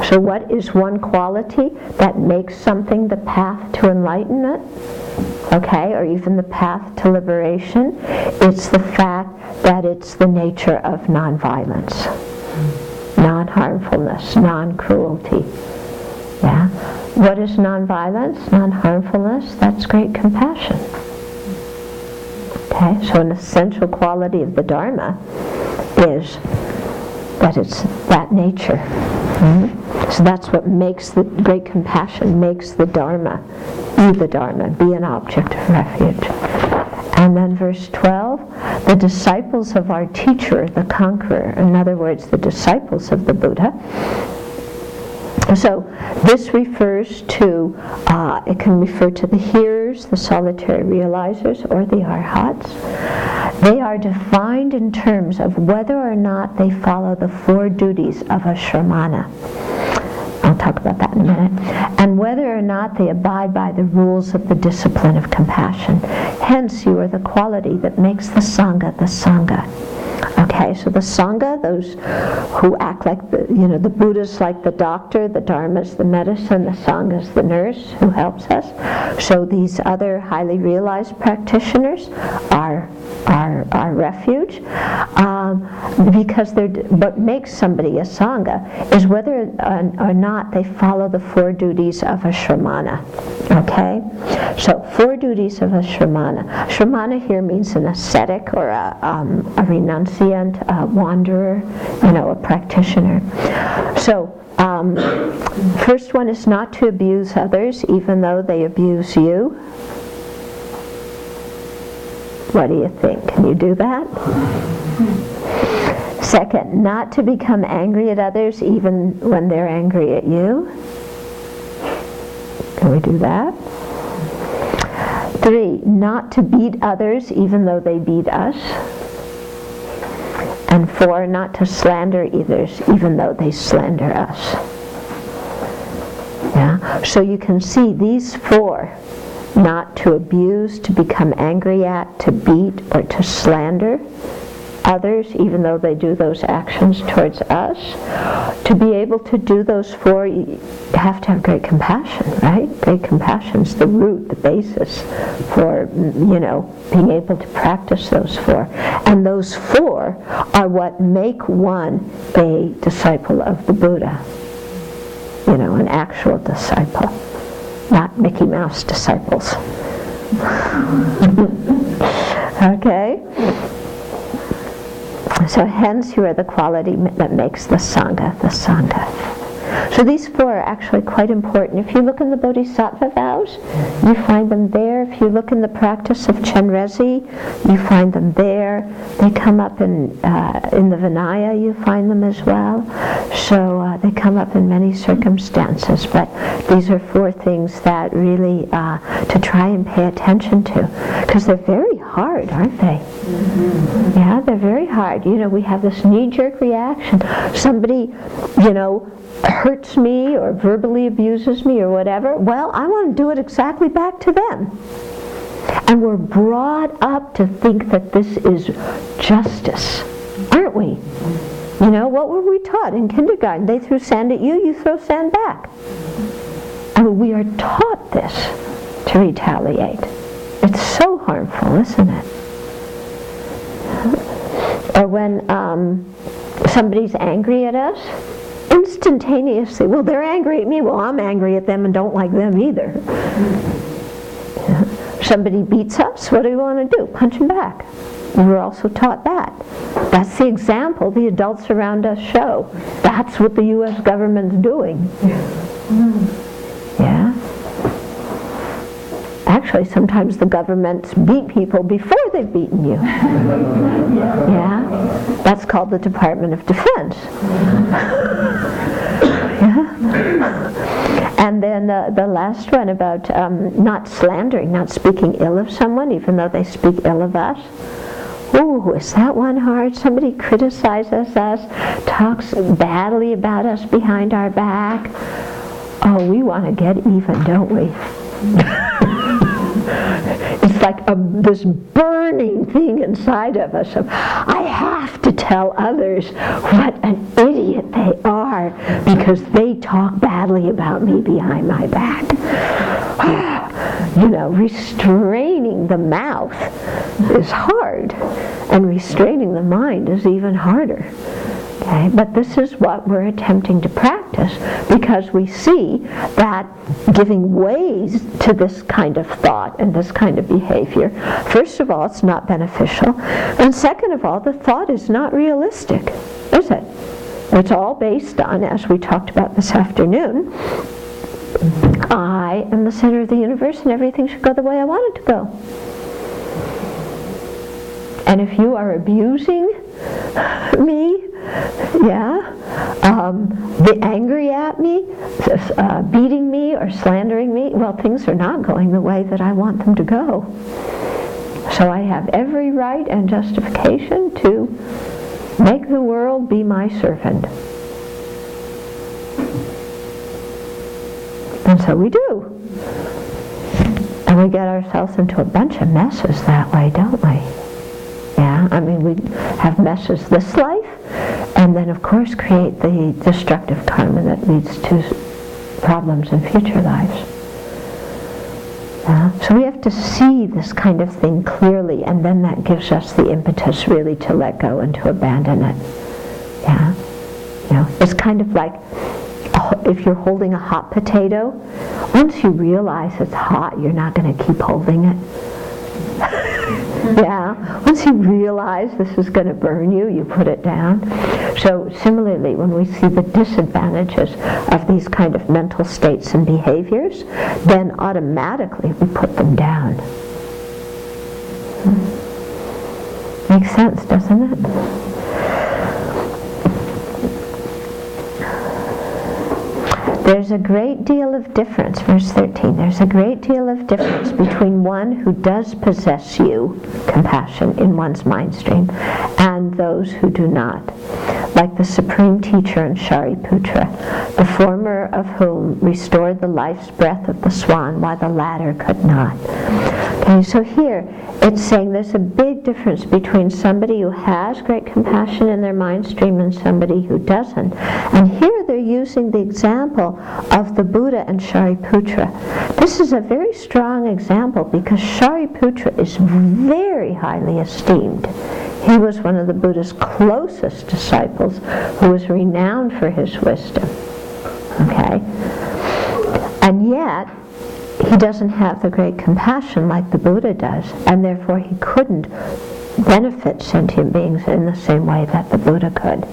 So what is one quality that makes something the path to enlightenment? Okay, or even the path to liberation? It's the fact that it's the nature of nonviolence, non-harmfulness, non-cruelty. Yeah? What is nonviolence, non-harmfulness? That's great compassion. Okay, so an essential quality of the Dharma is that it's that nature. So that's what makes the great compassion, makes the Dharma, be an object of refuge. And then verse 12, the disciples of our teacher, the conqueror, in other words, the disciples of the Buddha. So this refers to, it can refer to the hearers, the solitary realizers, or the arhats. They are defined in terms of whether or not they follow the four duties of a shramana. I'll talk about that in a minute. And whether or not they abide by the rules of the discipline of compassion. Hence, you are the quality that makes the Sangha the Sangha. Okay, so the Sangha, those who act like the Buddha's like the doctor, the Dharma's the medicine, the Sangha's the nurse who helps us. So these other highly realized practitioners are refuge, because what makes somebody a Sangha is whether or not they follow the four duties of a shramana. Okay? So, four duties of a shramana. Shramana here means an ascetic or a renunciant, a wanderer, a practitioner. So, first one is not to abuse others even though they abuse you. What do you think? Can you do that? Second, not to become angry at others even when they're angry at you. Can we do that? 3, not to beat others even though they beat us. And 4, not to slander others even though they slander us. Yeah? So you can see these 4, not to abuse, to become angry at, to beat, or to slander others, even though they do those actions towards us. To be able to do those 4, you have to have great compassion, right? Great compassion is the root, the basis for, being able to practice those 4. And those 4 are what make one a disciple of the Buddha. An actual disciple. Not Mickey Mouse disciples. Okay? So hence you are the quality that makes the Sangha the Sangha. So these 4 are actually quite important. If you look in the Bodhisattva vows, you find them there. If you look in the practice of Chenrezig, you find them there. They come up in the Vinaya, you find them as well. So they come up in many circumstances. But these are 4 things that really to try and pay attention to. Because they're very hard, aren't they? Mm-hmm. Yeah, they're very hard. We have this knee-jerk reaction. Somebody, hurts me or verbally abuses me or whatever, well, I want to do it exactly back to them. And we're brought up to think that this is justice, aren't we? You know, what were we taught in kindergarten? They threw sand at you, you throw sand back. And we are taught this to retaliate. It's so harmful, isn't it? Or when somebody's angry at us, instantaneously, well, they're angry at me, well, I'm angry at them and don't like them either. Somebody beats us, what do we want to do? Punch them back. We're also taught that. That's the example the adults around us show. That's what the U.S. government's doing. Yeah? Actually, sometimes the governments beat people before they've beaten you. Yeah? That's called the Department of Defense. Yeah? And then the last one about not slandering, not speaking ill of someone, even though they speak ill of us. Ooh, is that one hard? Somebody criticizes us, talks badly about us behind our back. Oh, we want to get even, don't we? It's like this burning thing inside of us of, I have to tell others what an idiot they are because they talk badly about me behind my back. You know, restraining the mouth is hard, and restraining the mind is even harder. Okay? But this is what we're attempting to practice because we see that giving ways to this kind of thought and this kind of behavior, first of all, it's not beneficial, and second of all, the thought is not realistic, is it? It's all based on, as we talked about this afternoon, I am the center of the universe and everything should go the way I want it to go. And if you are abusing me, angry at me, beating me or slandering me, well, things are not going the way that I want them to go. So I have every right and justification to make the world be my servant. And so we do. And we get ourselves into a bunch of messes that way, don't we? Yeah, I mean, we have messes this life, and then of course create the destructive karma that leads to problems in future lives. So we have to see this kind of thing clearly, and then that gives us the impetus really to let go and to abandon it. Yeah, you know, it's kind of like if you're holding a hot potato, once you realize it's hot, you're not going to keep holding it. Yeah, once you realize this is going to burn you, you put it down. So similarly, when we see the disadvantages of these kind of mental states and behaviors, then automatically we put them down. Makes sense, doesn't it? There's a great deal of difference, verse 13, there's a great deal of difference between one who does possess you, compassion, in one's mind stream, and those who do not. Like the Supreme Teacher in Shariputra, the former of whom restored the life's breath of the swan, while the latter could not. Okay, so here it's saying there's a big difference between somebody who has great compassion in their mind stream and somebody who doesn't. And here they're using the example of the Buddha and Shariputra. This is a very strong example because Shariputra is very highly esteemed. He was one of the Buddha's closest disciples who was renowned for his wisdom. Okay? And yet, he doesn't have the great compassion like the Buddha does, and therefore he couldn't benefit sentient beings in the same way that the Buddha could.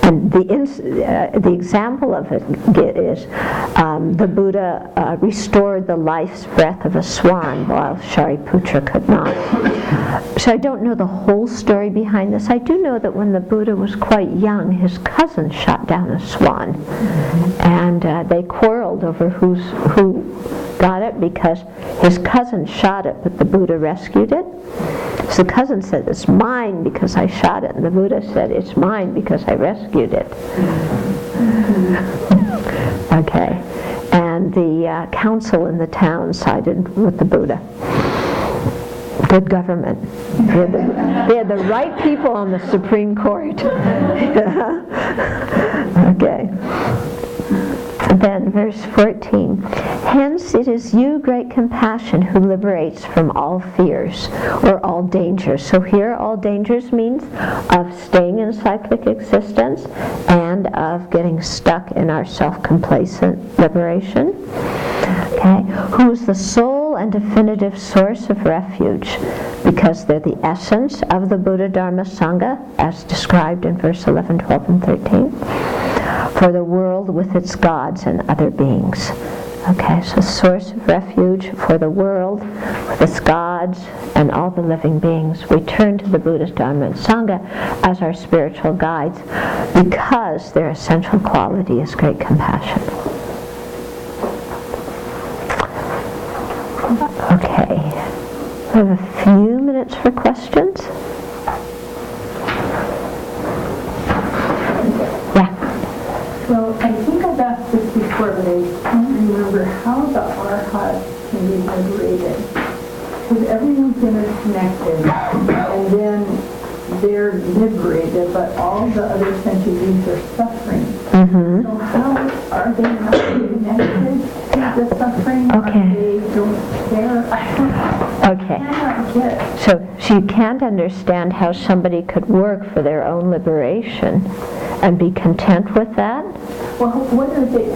And the example of it is the Buddha restored the life's breath of a swan while Shariputra could not. So I don't know the whole story behind this. I do know that when the Buddha was quite young, his cousin shot down a swan. And they quarreled over who got it because his cousin shot it, but the Buddha rescued it. So the cousin said, it's mine because I shot it. And the Buddha said, it's mine because I rescued it. Okay. And the council in the town sided with the Buddha. Good government. They had the right people on the Supreme Court. Okay. Then verse 14. Hence it is you, great compassion, who liberates from all fears or all dangers. So here all dangers means of staying in cyclic existence and of getting stuck in our self-complacent liberation. Okay. Who is the sole and definitive source of refuge, because they're the essence of the Buddha, Dharma, Sangha, as described in verse 11, 12, and 13, for the world with its gods and other beings. Okay, so source of refuge for the world with its gods and all the living beings. We turn to the Buddha, Dharma, and Sangha as our spiritual guides because their essential quality is great compassion. Okay, we have a few minutes for questions. Yeah. Well, I think I've asked this before, but I can't remember how the arhats can be liberated. Because everyone's interconnected, and then they're liberated, but all the other sentient beings are suffering. Mm-hmm. So how are they not connected to the suffering? Okay. Or they don't care? Okay. I cannot get. So you can't understand how somebody could work for their own liberation and be content with that? Well,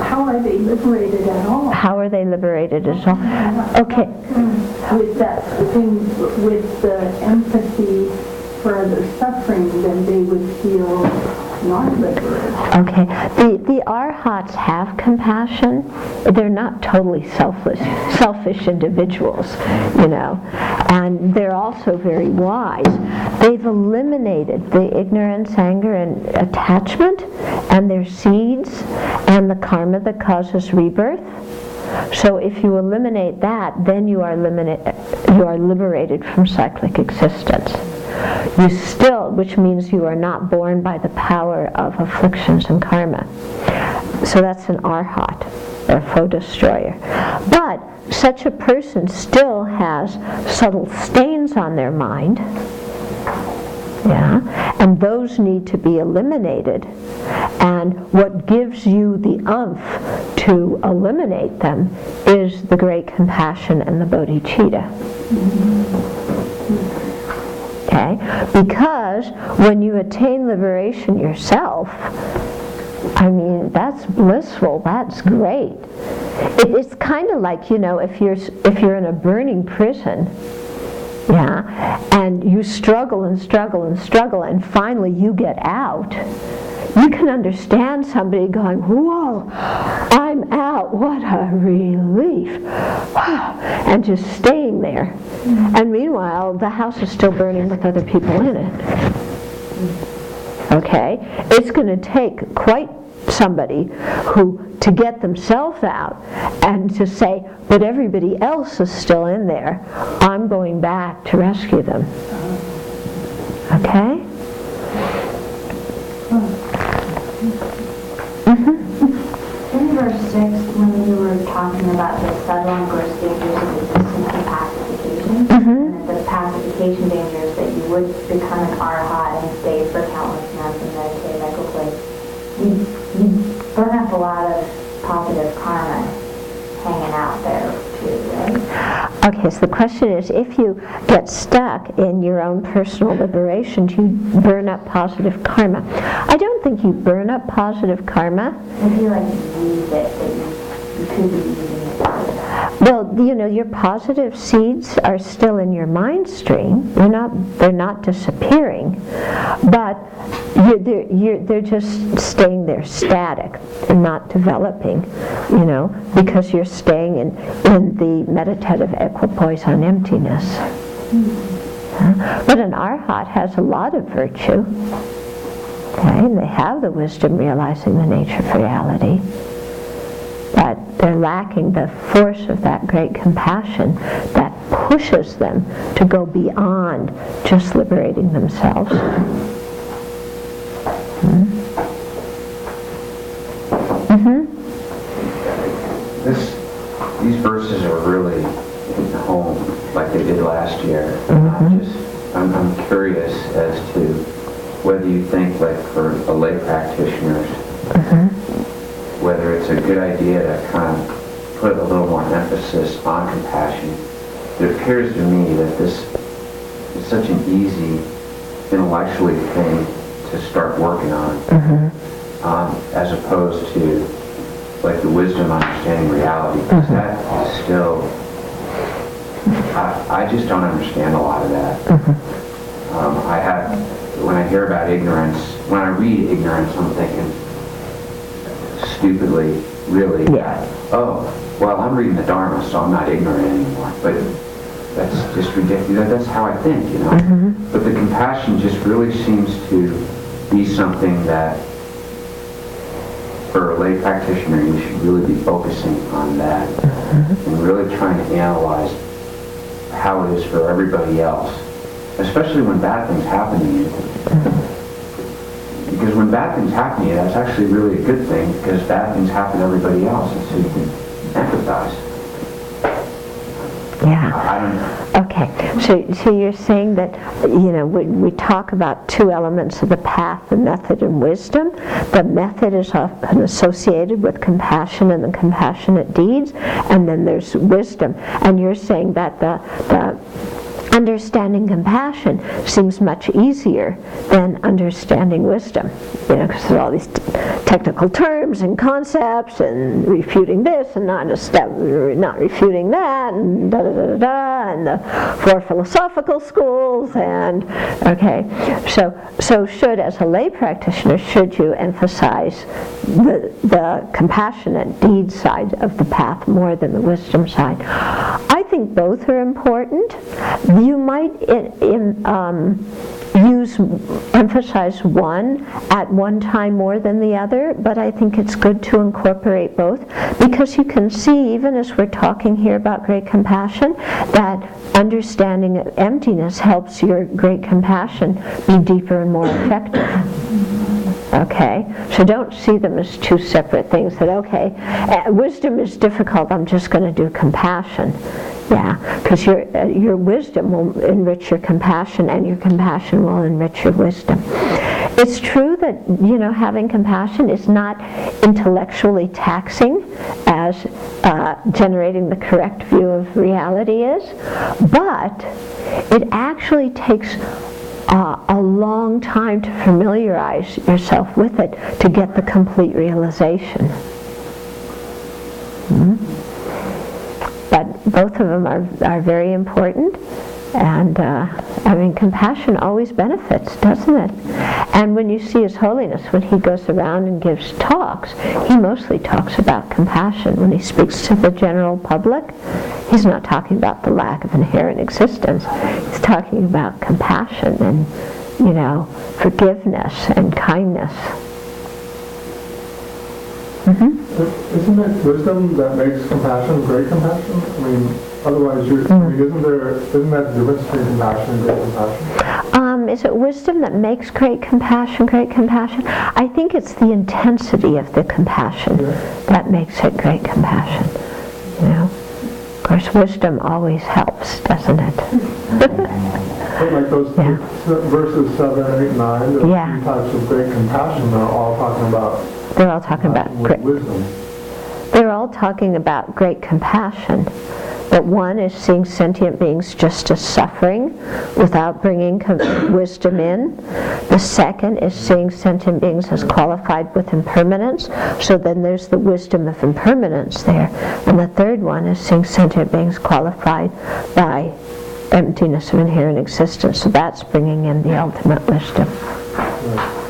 how are they liberated at all? How are they liberated as well? Okay. With that thing, with the empathy for other suffering, then they would feel not liberated. Okay. The arhats have compassion. They're not totally selfish individuals, you know. And they're also very wise. They've eliminated the ignorance, anger, and attachment, and their seeds, and the karma that causes rebirth. So if you eliminate that, then you are liberated from cyclic existence. You still, which means you are not born by the power of afflictions and karma. So that's an arhat, or foe destroyer. But such a person still has subtle stains on their mind. Yeah, and those need to be eliminated. And what gives you the umph to eliminate them is the great compassion and the bodhicitta. Okay? Because when you attain liberation yourself, I mean, that's blissful, that's great. It's kind of like, you know, if you're in a burning prison, yeah, and you struggle and struggle and struggle, and finally you get out, you can understand somebody going, whoa, I'm out, what a relief, wow, and just staying there. And meanwhile, the house is still burning with other people in it. Okay? It's going to take quite somebody to get themselves out and to say, but everybody else is still in there. I'm going back to rescue them. Okay? In verse 6, when you were talking about the subtle and gross dangers of existence and pacification, and the pacification dangers that you would become an arhat and stay for countless months and meditate like a place, you burn up a lot of positive karma hanging out there too, right? Okay, so the question is, if you get stuck in your own personal liberation, do you burn up positive karma? I don't think you burn up positive karma. If you use it, that you could be using it. Well, you know, your positive seeds are still in your mind stream. They're not disappearing, but they're just staying there static and not developing, you know, because you're staying in the meditative equipoise on emptiness. But an arhat has a lot of virtue. Okay, and they have the wisdom realizing the nature of reality. But they're lacking the force of that great compassion that pushes them to go beyond just liberating themselves. like they did last year. I'm curious as to whether you think, like for the lay practitioners, whether it's a good idea to kind of put a little more emphasis on compassion. It appears to me that this is such an easy intellectually thing to start working on, as opposed to like the wisdom understanding reality, because that is still, I just don't understand a lot of that. When I hear about ignorance, when I read ignorance, I'm thinking stupidly, really, oh, well, I'm reading the Dharma, so I'm not ignorant anymore. But that's just ridiculous. That's how I think, you know. But the compassion just really seems to be something that, for a lay practitioner, you should really be focusing on that and really trying to analyze how it is for everybody else, especially when bad things happen to you. Because when bad things happen to you, that's actually really a good thing, because bad things happen to everybody else, and so you can empathize. Yeah. I don't know. Okay. So you're saying that, you know, we talk about two elements of the path, the method and wisdom. The method is often associated with compassion and the compassionate deeds, and then there's wisdom. And you're saying that the understanding compassion seems much easier than understanding wisdom, you know, because there are all these technical terms and concepts and refuting this and not refuting that and and the four philosophical schools and so should, as a lay practitioner, should you emphasize the compassionate deed side of the path more than the wisdom side? I think both are important. You might emphasize one at one time more than the other, but I think it's good to incorporate both, because you can see, even as we're talking here about great compassion, that understanding of emptiness helps your great compassion be deeper and more effective. Okay, so don't see them as two separate things, that wisdom is difficult, I'm just going to do compassion. Yeah, because your wisdom will enrich your compassion, and your compassion will enrich your wisdom. It's true that, you know, having compassion is not intellectually taxing as generating the correct view of reality is, but it actually takes a long time to familiarize yourself with it to get the complete realization. But both of them are very important, and I mean, compassion always benefits, doesn't it? And when you see His Holiness, when he goes around and gives talks, he mostly talks about compassion. When he speaks to the general public, he's not talking about the lack of inherent existence. He's talking about compassion and, you know, forgiveness and kindness. Isn't it wisdom that makes compassion great compassion? I mean, otherwise, isn't that the difference between compassion and great compassion? Is it wisdom that makes great compassion great compassion? I think it's the intensity of the compassion that makes it great compassion. You know, of course, wisdom always helps, doesn't it? But like those verses 7, 8, 9, the three types of great compassion are all talking about. They're all talking about great wisdom. They're all talking about great compassion. But one is seeing sentient beings just as suffering without bringing wisdom in. The second is seeing sentient beings as qualified with impermanence. So then there's the wisdom of impermanence there. And the third one is seeing sentient beings qualified by emptiness of inherent existence. So that's bringing in the ultimate wisdom. Right.